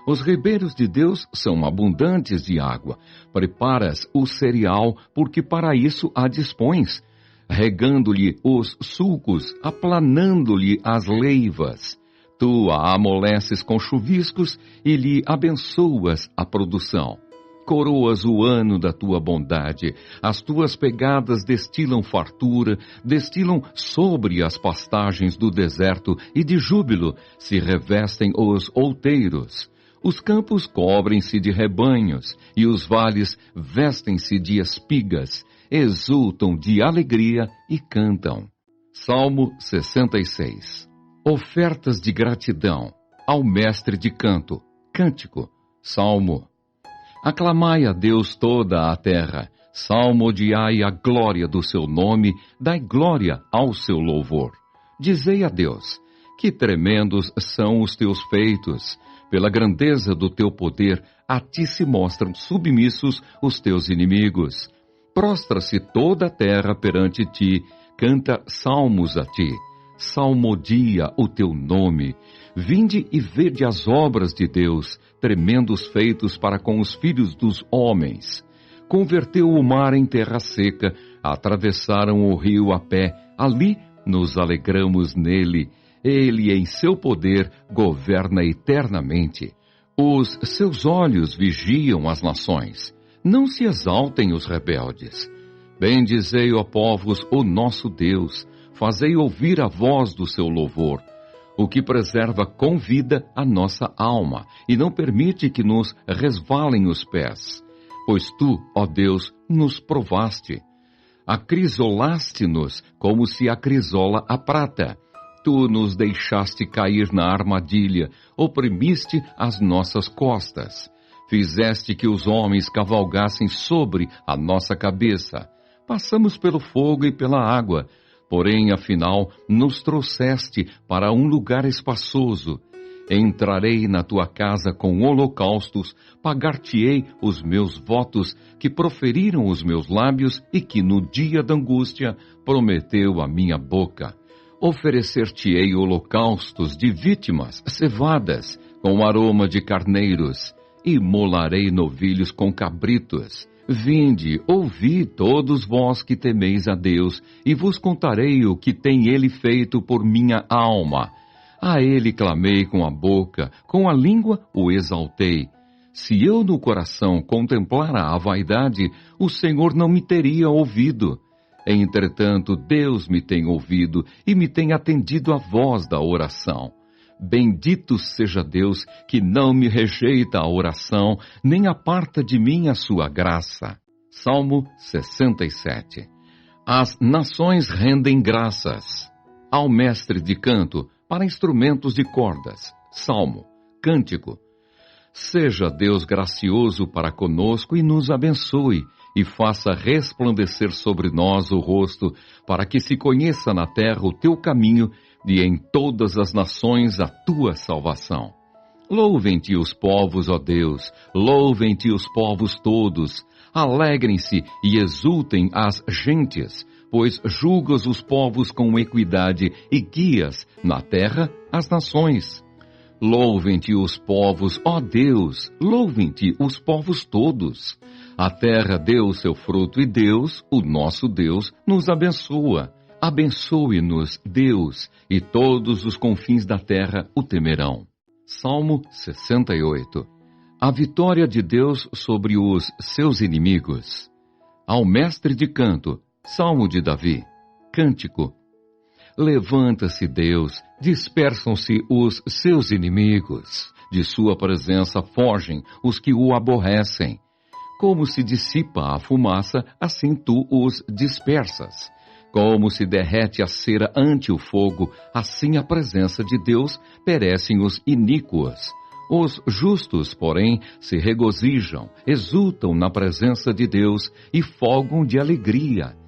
S1: Os ribeiros de Deus são abundantes de água. Preparas o cereal, porque para isso a dispões, regando-lhe os sulcos, aplanando-lhe as leivas. Tu a amoleces com chuviscos e lhe abençoas a produção. Coroas o ano da tua bondade, as tuas pegadas destilam fartura, destilam sobre as pastagens do deserto e de júbilo se revestem os outeiros. Os campos cobrem-se de rebanhos e os vales vestem-se de espigas, exultam de alegria e cantam. Salmo 66. Ofertas de gratidão ao mestre de canto, cântico, salmo. Aclamai a Deus toda a terra, salmodiai a glória do seu nome, dai glória ao seu louvor. Dizei a Deus, que tremendos são os teus feitos, pela grandeza do teu poder, a ti se mostram submissos os teus inimigos. Prostra-se toda a terra perante ti, canta salmos a ti, salmodia o teu nome. Vinde e vede as obras de Deus, tremendos feitos para com os filhos dos homens. Converteu o mar em terra seca, atravessaram o rio a pé, ali nos alegramos nele. Ele em seu poder governa eternamente. Os seus olhos vigiam as nações. Não se exaltem os rebeldes. Bendizei, ó povos, o nosso Deus. Fazei ouvir a voz do seu louvor, o que preserva com vida a nossa alma e não permite que nos resvalem os pés. Pois tu, ó Deus, nos provaste. Acrisolaste-nos como se acrisola a prata. Tu nos deixaste cair na armadilha, oprimiste as nossas costas. Fizeste que os homens cavalgassem sobre a nossa cabeça. Passamos pelo fogo e pela água, porém, afinal, nos trouxeste para um lugar espaçoso. Entrarei na tua casa com holocaustos, pagar-te-ei os meus votos que proferiram os meus lábios e que no dia da angústia prometeu a minha boca. Oferecer-te-ei holocaustos de vítimas cevadas com aroma de carneiros, e molarei novilhos com cabritos. Vinde, ouvi todos vós que temeis a Deus, e vos contarei o que tem Ele feito por minha alma. A ele clamei com a boca, com a língua o exaltei. Se eu no coração contemplara a vaidade, o Senhor não me teria ouvido. Entretanto, Deus me tem ouvido e me tem atendido à voz da oração. Bendito seja Deus, que não me rejeita a oração, nem aparta de mim a sua graça. Salmo 67. As nações rendem graças ao mestre de canto para instrumentos de cordas. Salmo, cântico. Seja Deus gracioso para conosco e nos abençoe, e faça resplandecer sobre nós o rosto, para que se conheça na terra o teu caminho e em todas as nações a tua salvação. Louvem-te os povos, ó Deus, louvem-te os povos todos, alegrem-se e exultem as gentes, pois julgas os povos com equidade e guias na terra as nações. Louvem-te os povos, ó Deus, louvem-te os povos todos. A terra deu o seu fruto e Deus, o nosso Deus, nos abençoa. Abençoe-nos, Deus, e todos os confins da terra o temerão. Salmo 68. A vitória de Deus sobre os seus inimigos. Ao mestre de canto, Salmo de Davi, cântico. Levanta-se Deus, dispersam-se os seus inimigos. De sua presença fogem os que o aborrecem. Como se dissipa a fumaça, assim tu os dispersas. Como se derrete a cera ante o fogo, assim a presença de Deus perecem os iníquos. Os justos, porém, se regozijam, exultam na presença de Deus e folgam de alegria.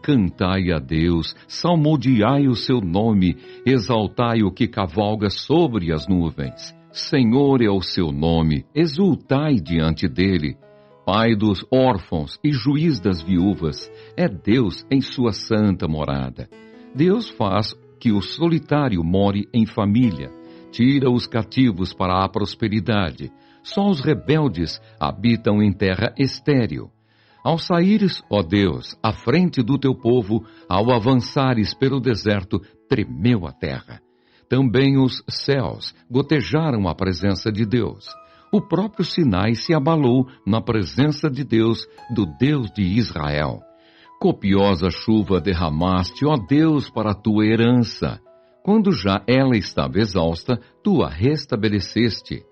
S1: Cantai a Deus, salmodiai o seu nome, exaltai o que cavalga sobre as nuvens. Senhor é o seu nome, exultai diante dele. Pai dos órfãos e juiz das viúvas, é Deus em sua santa morada. Deus faz que o solitário more em família, tira os cativos para a prosperidade. Só os rebeldes habitam em terra estéril. Ao saíres, ó Deus, à frente do teu povo, ao avançares pelo deserto, tremeu a terra. Também os céus gotejaram a presença de Deus. O próprio Sinai se abalou na presença de Deus, do Deus de Israel. Copiosa chuva derramaste, ó Deus, para a tua herança. Quando já ela estava exausta, tu a restabeleceste.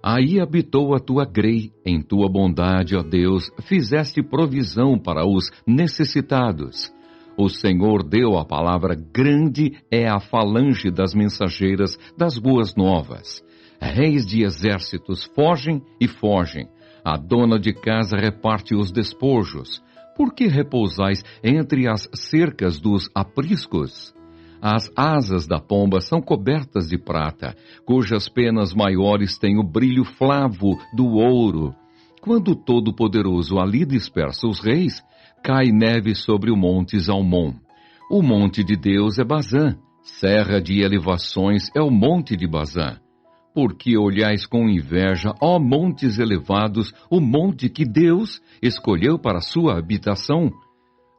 S1: Aí habitou a tua grei, em tua bondade, ó Deus, fizeste provisão para os necessitados. O Senhor deu a palavra, grande é a falange das mensageiras das boas novas. Reis de exércitos fogem e fogem. A dona de casa reparte os despojos. Por que repousais entre as cercas dos apriscos? As asas da pomba são cobertas de prata, cujas penas maiores têm o brilho flavo do ouro. Quando o Todo-Poderoso ali dispersa os reis, cai neve sobre o monte Zalmon. O monte de Deus é Bazã, serra de elevações é o monte de Bazã. Porque olhais com inveja, ó montes elevados, o monte que Deus escolheu para sua habitação?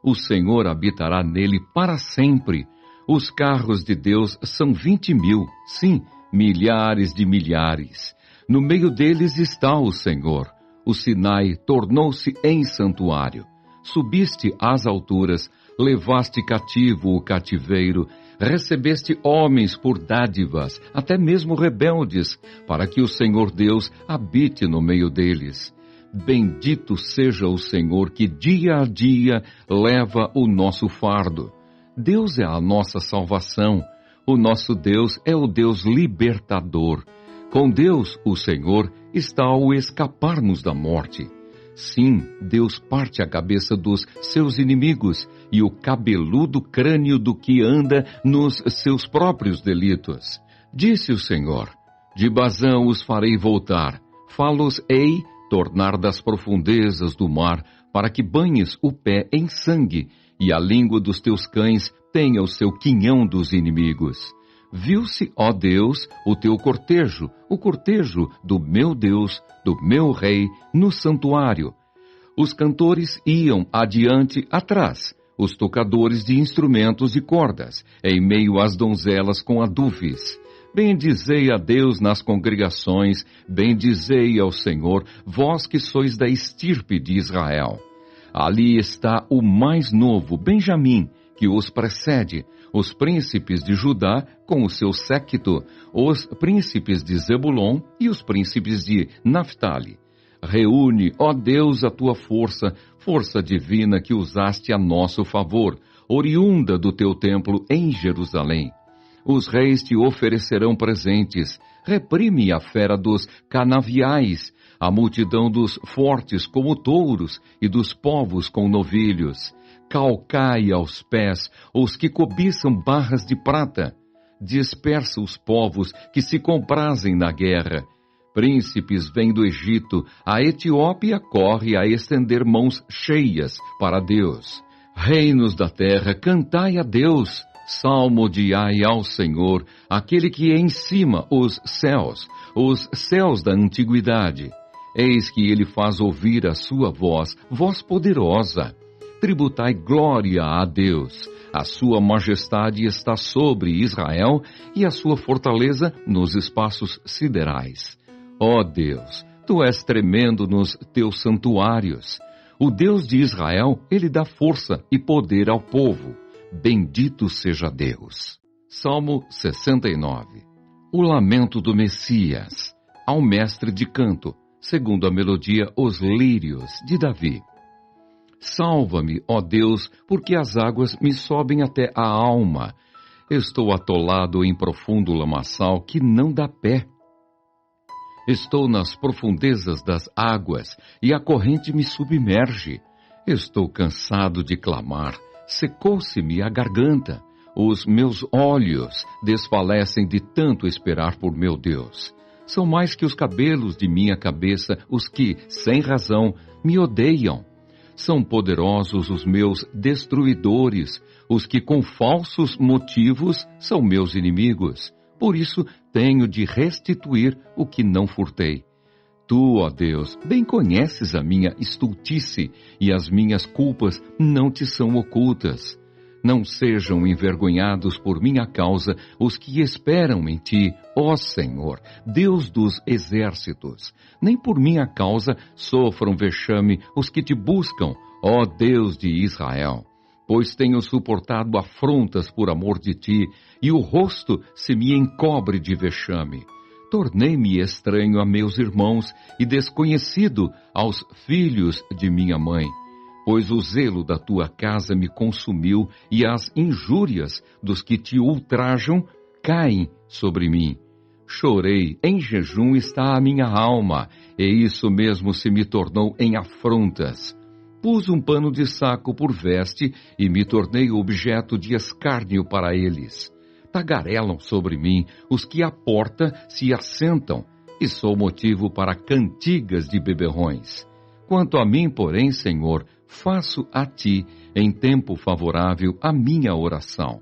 S1: O Senhor habitará nele para sempre. Os carros de Deus são 20.000, sim, milhares de milhares. No meio deles está o Senhor. O Sinai tornou-se em santuário. Subiste às alturas, levaste cativo o cativeiro, recebeste homens por dádivas, até mesmo rebeldes, para que o Senhor Deus habite no meio deles. Bendito seja o Senhor que dia a dia leva o nosso fardo. Deus é a nossa salvação. O nosso Deus é o Deus libertador. Com Deus, o Senhor, está ao escapar-nos da morte. Sim, Deus parte a cabeça dos seus inimigos e o cabeludo crânio do que anda nos seus próprios delitos. Disse o Senhor, de Bazã os farei voltar, fá-los-ei tornar das profundezas do mar, para que banhes o pé em sangue, e a língua dos teus cães tenha o seu quinhão dos inimigos. Viu-se, ó Deus, o teu cortejo, o cortejo do meu Deus, do meu Rei, no santuário. Os cantores iam adiante, atrás, os tocadores de instrumentos e cordas, em meio às donzelas com aduves. Bendizei a Deus nas congregações, bendizei ao Senhor, vós que sois da estirpe de Israel. Ali está o mais novo, Benjamim, que os precede, os príncipes de Judá com o seu séquito, os príncipes de Zebulon e os príncipes de Naphtali. Reúne, ó Deus, a tua força, força divina que usaste a nosso favor, oriunda do teu templo em Jerusalém. Os reis te oferecerão presentes, reprime a fera dos canaviais, a multidão dos fortes como touros e dos povos com novilhos. Calcai aos pés os que cobiçam barras de prata. Dispersa os povos que se comprazem na guerra. Príncipes vêm do Egito, a Etiópia corre a estender mãos cheias para Deus. Reinos da terra, cantai a Deus. Salmodiai ao Senhor, aquele que é em cima os céus da antiguidade. Eis que ele faz ouvir a sua voz, voz poderosa. Tributai glória a Deus. A sua majestade está sobre Israel e a sua fortaleza nos espaços siderais. Ó Deus, tu és tremendo nos teus santuários. O Deus de Israel, ele dá força e poder ao povo. Bendito seja Deus. Salmo 69. O lamento do Messias, ao mestre de canto, segundo a melodia Os Lírios, de Davi. Salva-me, ó Deus, porque as águas me sobem até a alma. Estou atolado em profundo lamaçal que não dá pé. Estou nas profundezas das águas e a corrente me submerge. Estou cansado de clamar. Secou-se-me a garganta, os meus olhos desfalecem de tanto esperar por meu Deus. São mais que os cabelos de minha cabeça os que, sem razão, me odeiam. São poderosos os meus destruidores, os que com falsos motivos são meus inimigos. Por isso tenho de restituir o que não furtei. Tu, ó Deus, bem conheces a minha estultice e as minhas culpas não te são ocultas. Não sejam envergonhados por minha causa os que esperam em ti, ó Senhor, Deus dos exércitos. Nem por minha causa sofram vexame os que te buscam, ó Deus de Israel. Pois tenho suportado afrontas por amor de ti, e o rosto se me encobre de vexame. Tornei-me estranho a meus irmãos e desconhecido aos filhos de minha mãe, pois o zelo da tua casa me consumiu e as injúrias dos que te ultrajam caem sobre mim. Chorei, em jejum está a minha alma, e isso mesmo se me tornou em afrontas. Pus um pano de saco por veste e me tornei objeto de escárnio para eles. Tagarelam sobre mim os que à porta se assentam, e sou motivo para cantigas de beberrões. Quanto a mim, porém, Senhor, faço a ti, em tempo favorável, a minha oração.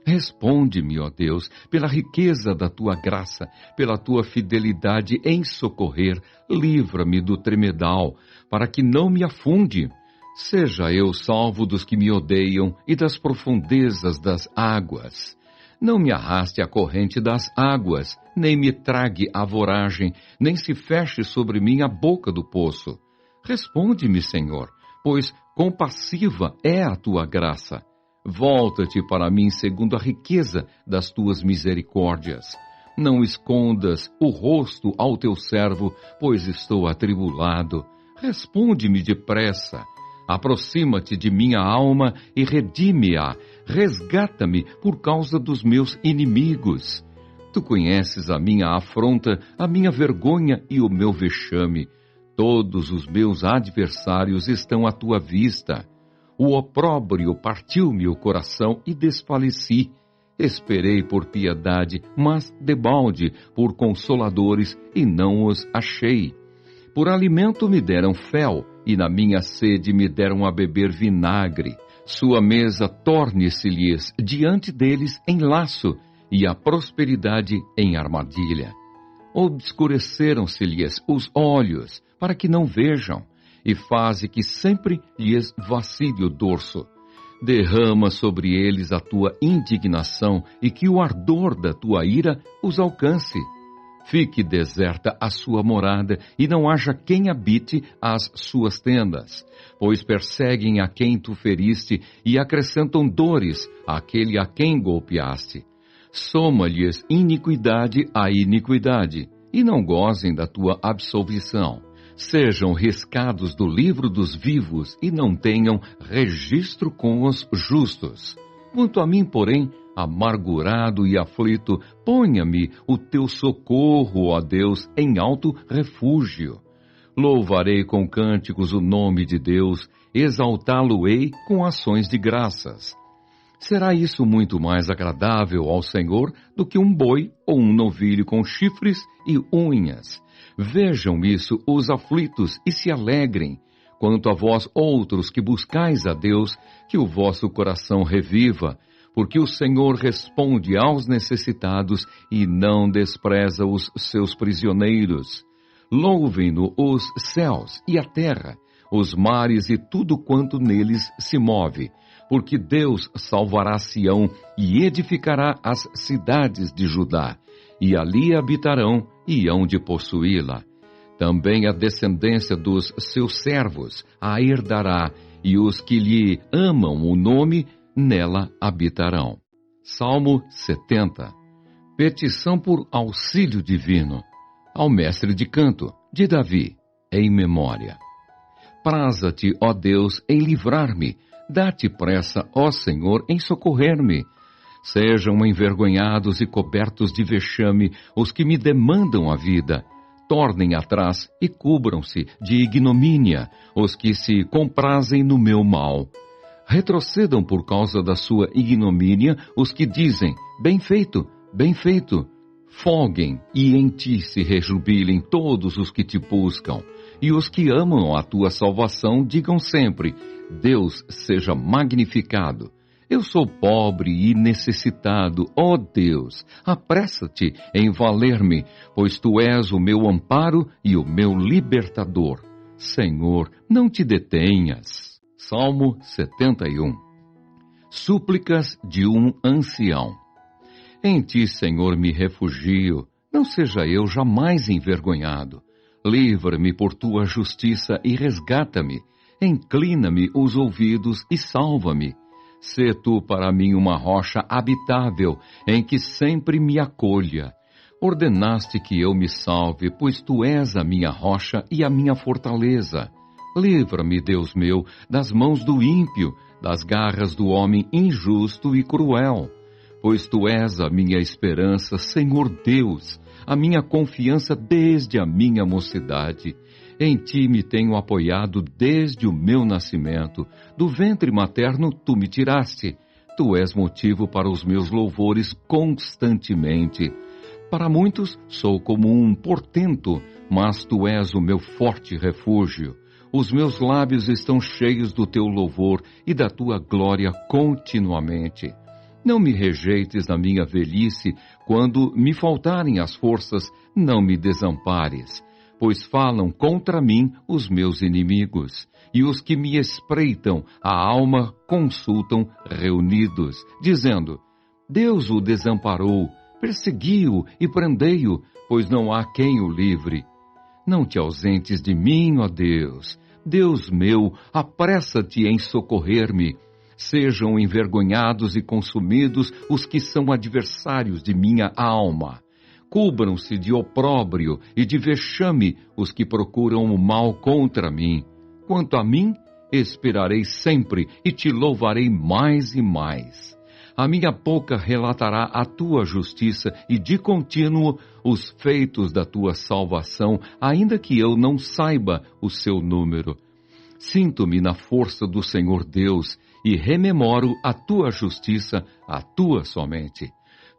S1: Responde-me, ó Deus, pela riqueza da tua graça, pela tua fidelidade em socorrer, livra-me do tremedal, para que não me afunde. Seja eu salvo dos que me odeiam e das profundezas das águas. Não me arraste a corrente das águas, nem me trague a voragem, nem se feche sobre mim a boca do poço. Responde-me, Senhor, pois compassiva é a tua graça. Volta-te para mim segundo a riqueza das tuas misericórdias. Não escondas o rosto ao teu servo, pois estou atribulado. Responde-me depressa. Aproxima-te de minha alma e redime-a. Resgata-me por causa dos meus inimigos. Tu conheces a minha afronta, a minha vergonha e o meu vexame. Todos os meus adversários estão à tua vista. O opróbrio partiu-me o coração e desfaleci. Esperei por piedade, mas debalde por consoladores e não os achei. Por alimento me deram fel, e na minha sede me deram a beber vinagre. Sua mesa torne-se-lhes diante deles em laço, e a prosperidade em armadilha. Obscureceram-se-lhes os olhos, para que não vejam, e faze que sempre lhes vacile o dorso. Derrama sobre eles a tua indignação e que o ardor da tua ira os alcance. Fique deserta a sua morada e não haja quem habite as suas tendas, pois perseguem a quem tu feriste e acrescentam dores àquele a quem golpeaste. Soma-lhes iniquidade à iniquidade e não gozem da tua absolvição. Sejam riscados do livro dos vivos e não tenham registro com os justos. Quanto a mim, porém, amargurado e aflito, ponha-me o teu socorro, ó Deus, em alto refúgio. Louvarei com cânticos o nome de Deus, exaltá-lo-ei com ações de graças. Será isso muito mais agradável ao Senhor do que um boi ou um novilho com chifres e unhas. Vejam isso os aflitos e se alegrem. Quanto a vós outros que buscais a Deus, que o vosso coração reviva, porque o Senhor responde aos necessitados e não despreza os seus prisioneiros. Louvem-no os céus e a terra, os mares e tudo quanto neles se move, porque Deus salvará Sião e edificará as cidades de Judá, e ali habitarão e hão de possuí-la. Também a descendência dos seus servos a herdará, e os que lhe amam o nome nela habitarão. Salmo 70. Petição por auxílio divino. Ao mestre de canto, de Davi, em memória. Praza-te, ó Deus, em livrar-me. Dá-te pressa, ó Senhor, em socorrer-me. Sejam envergonhados e cobertos de vexame os que me demandam a vida. Tornem atrás e cubram-se de ignomínia os que se comprazem no meu mal. Retrocedam por causa da sua ignomínia os que dizem, bem feito, bem feito. Folguem e em ti se rejubilem todos os que te buscam. E os que amam a tua salvação digam sempre, Deus seja magnificado. Eu sou pobre e necessitado, ó Deus, apressa-te em valer-me, pois tu és o meu amparo e o meu libertador. Senhor, não te detenhas. Salmo 71. Súplicas de um ancião. Em ti, Senhor, me refugio, não seja eu jamais envergonhado. Livra-me por tua justiça e resgata-me. Inclina-me os ouvidos e salva-me. Sê tu para mim uma rocha habitável, em que sempre me acolha. Ordenaste que eu me salve, pois tu és a minha rocha e a minha fortaleza. Livra-me, Deus meu, das mãos do ímpio, das garras do homem injusto e cruel. Pois tu és a minha esperança, Senhor Deus, a minha confiança desde a minha mocidade. Em ti me tenho apoiado desde o meu nascimento. Do ventre materno tu me tiraste. Tu és motivo para os meus louvores constantemente. Para muitos sou como um portento, mas tu és o meu forte refúgio. Os meus lábios estão cheios do teu louvor e da tua glória continuamente. Não me rejeites na minha velhice, quando me faltarem as forças, não me desampares. Pois falam contra mim os meus inimigos, e os que me espreitam a alma consultam reunidos, dizendo, Deus o desamparou, persegui-o e prendei-o, pois não há quem o livre. Não te ausentes de mim, ó Deus. Deus meu, apressa-te em socorrer-me. Sejam envergonhados e consumidos os que são adversários de minha alma. Cubram-se de opróbrio e de vexame os que procuram o mal contra mim. Quanto a mim, esperarei sempre e te louvarei mais e mais. A minha boca relatará a tua justiça e de contínuo os feitos da tua salvação, ainda que eu não saiba o seu número. Sinto-me na força do Senhor Deus e rememoro a tua justiça, a tua somente.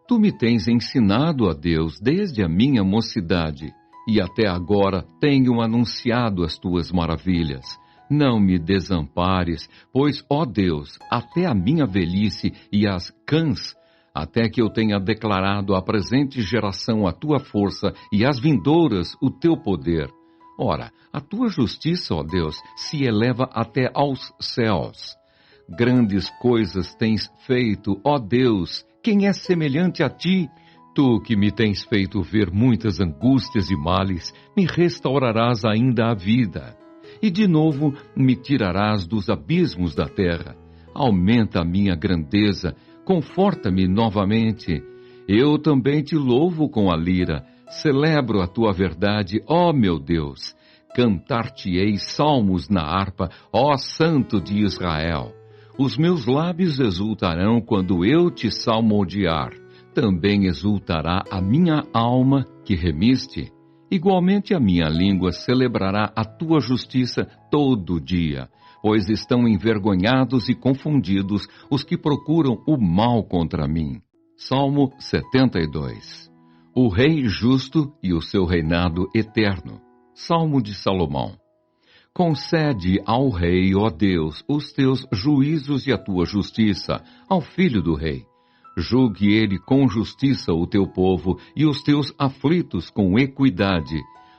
S1: Tu me tens ensinado, ó Deus, desde a minha mocidade, e até agora tenho anunciado as tuas maravilhas. Não me desampares, pois, ó Deus, até a minha velhice e as cãs, até que eu tenha declarado à presente geração a tua força e às vindouras o teu poder. Ora, a tua justiça, ó Deus, se eleva até aos céus. Grandes coisas tens feito, ó Deus, quem é semelhante a ti? Tu que me tens feito ver muitas angústias e males, me restaurarás ainda a vida. E de novo me tirarás dos abismos da terra. Aumenta a minha grandeza, conforta-me novamente. Eu também te louvo com a lira, celebro a tua verdade, ó meu Deus. Cantar-te-ei salmos na harpa, ó Santo de Israel. Os meus lábios exultarão quando eu te salmodiar. Também exultará a minha alma que remiste. Igualmente a minha língua celebrará a tua justiça todo dia, pois estão envergonhados e confundidos os que procuram o mal contra mim. Salmo 72. O Rei justo e o seu reinado eterno. Salmo de Salomão. Concede ao Rei, ó Deus, os teus juízos e a tua justiça, ao Filho do Rei. Julgue ele com justiça o teu povo e os teus aflitos com equidade.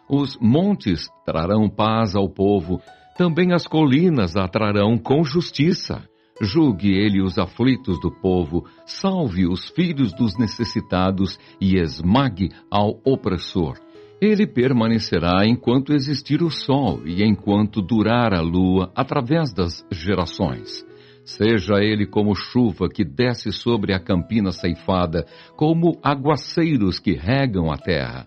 S1: Os montes trarão paz ao povo, também as colinas a trarão com justiça. Julgue ele os aflitos do povo, salve os filhos dos necessitados e esmague ao opressor. Ele permanecerá enquanto existir o sol e enquanto durar a lua através das gerações. Seja ele como chuva que desce sobre a campina ceifada, como aguaceiros que regam a terra.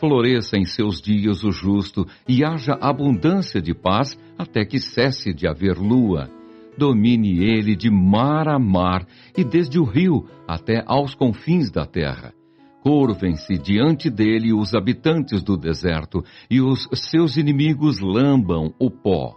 S1: Floresça em seus dias o justo e haja abundância de paz até que cesse de haver lua. Domine ele de mar a mar e desde o rio até aos confins da terra. Curvem-se diante dele os habitantes do deserto e os seus inimigos lambam o pó.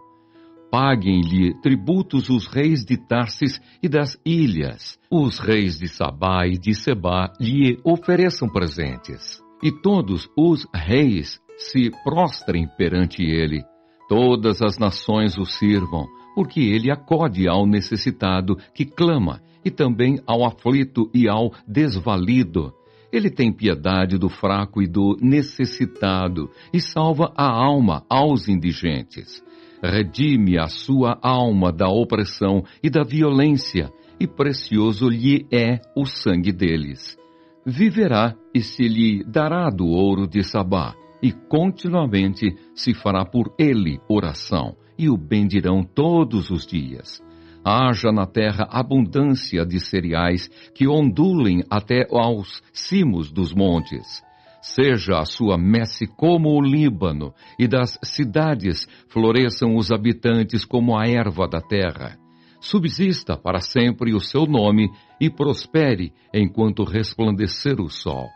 S1: Paguem-lhe tributos os reis de Tarsis e das ilhas. Os reis de Sabá e de Sebá lhe ofereçam presentes. E todos os reis se prostrem perante ele. Todas as nações o sirvam, porque ele acode ao necessitado que clama, e também ao aflito e ao desvalido. Ele tem piedade do fraco e do necessitado, e salva a alma aos indigentes. Redime a sua alma da opressão e da violência, e precioso lhe é o sangue deles. Viverá e se lhe dará do ouro de Sabá, e continuamente se fará por ele oração, e o bendirão todos os dias. Haja na terra abundância de cereais que ondulem até aos cimos dos montes. Seja a sua messe como o Líbano, e das cidades floresçam os habitantes como a erva da terra. Subsista para sempre o seu nome e prospere enquanto resplandecer o sol.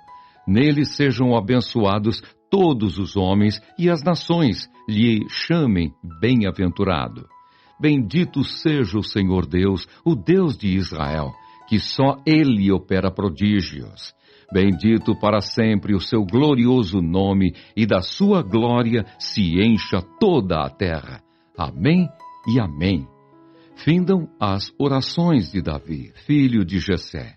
S1: Nele sejam abençoados todos os homens e as nações lhe chamem bem-aventurado. Bendito seja o Senhor Deus, o Deus de Israel, que só Ele opera prodígios. Bendito para sempre o seu glorioso nome, e da sua glória se encha toda a terra. Amém e amém. Findam as orações de Davi, filho de Jessé.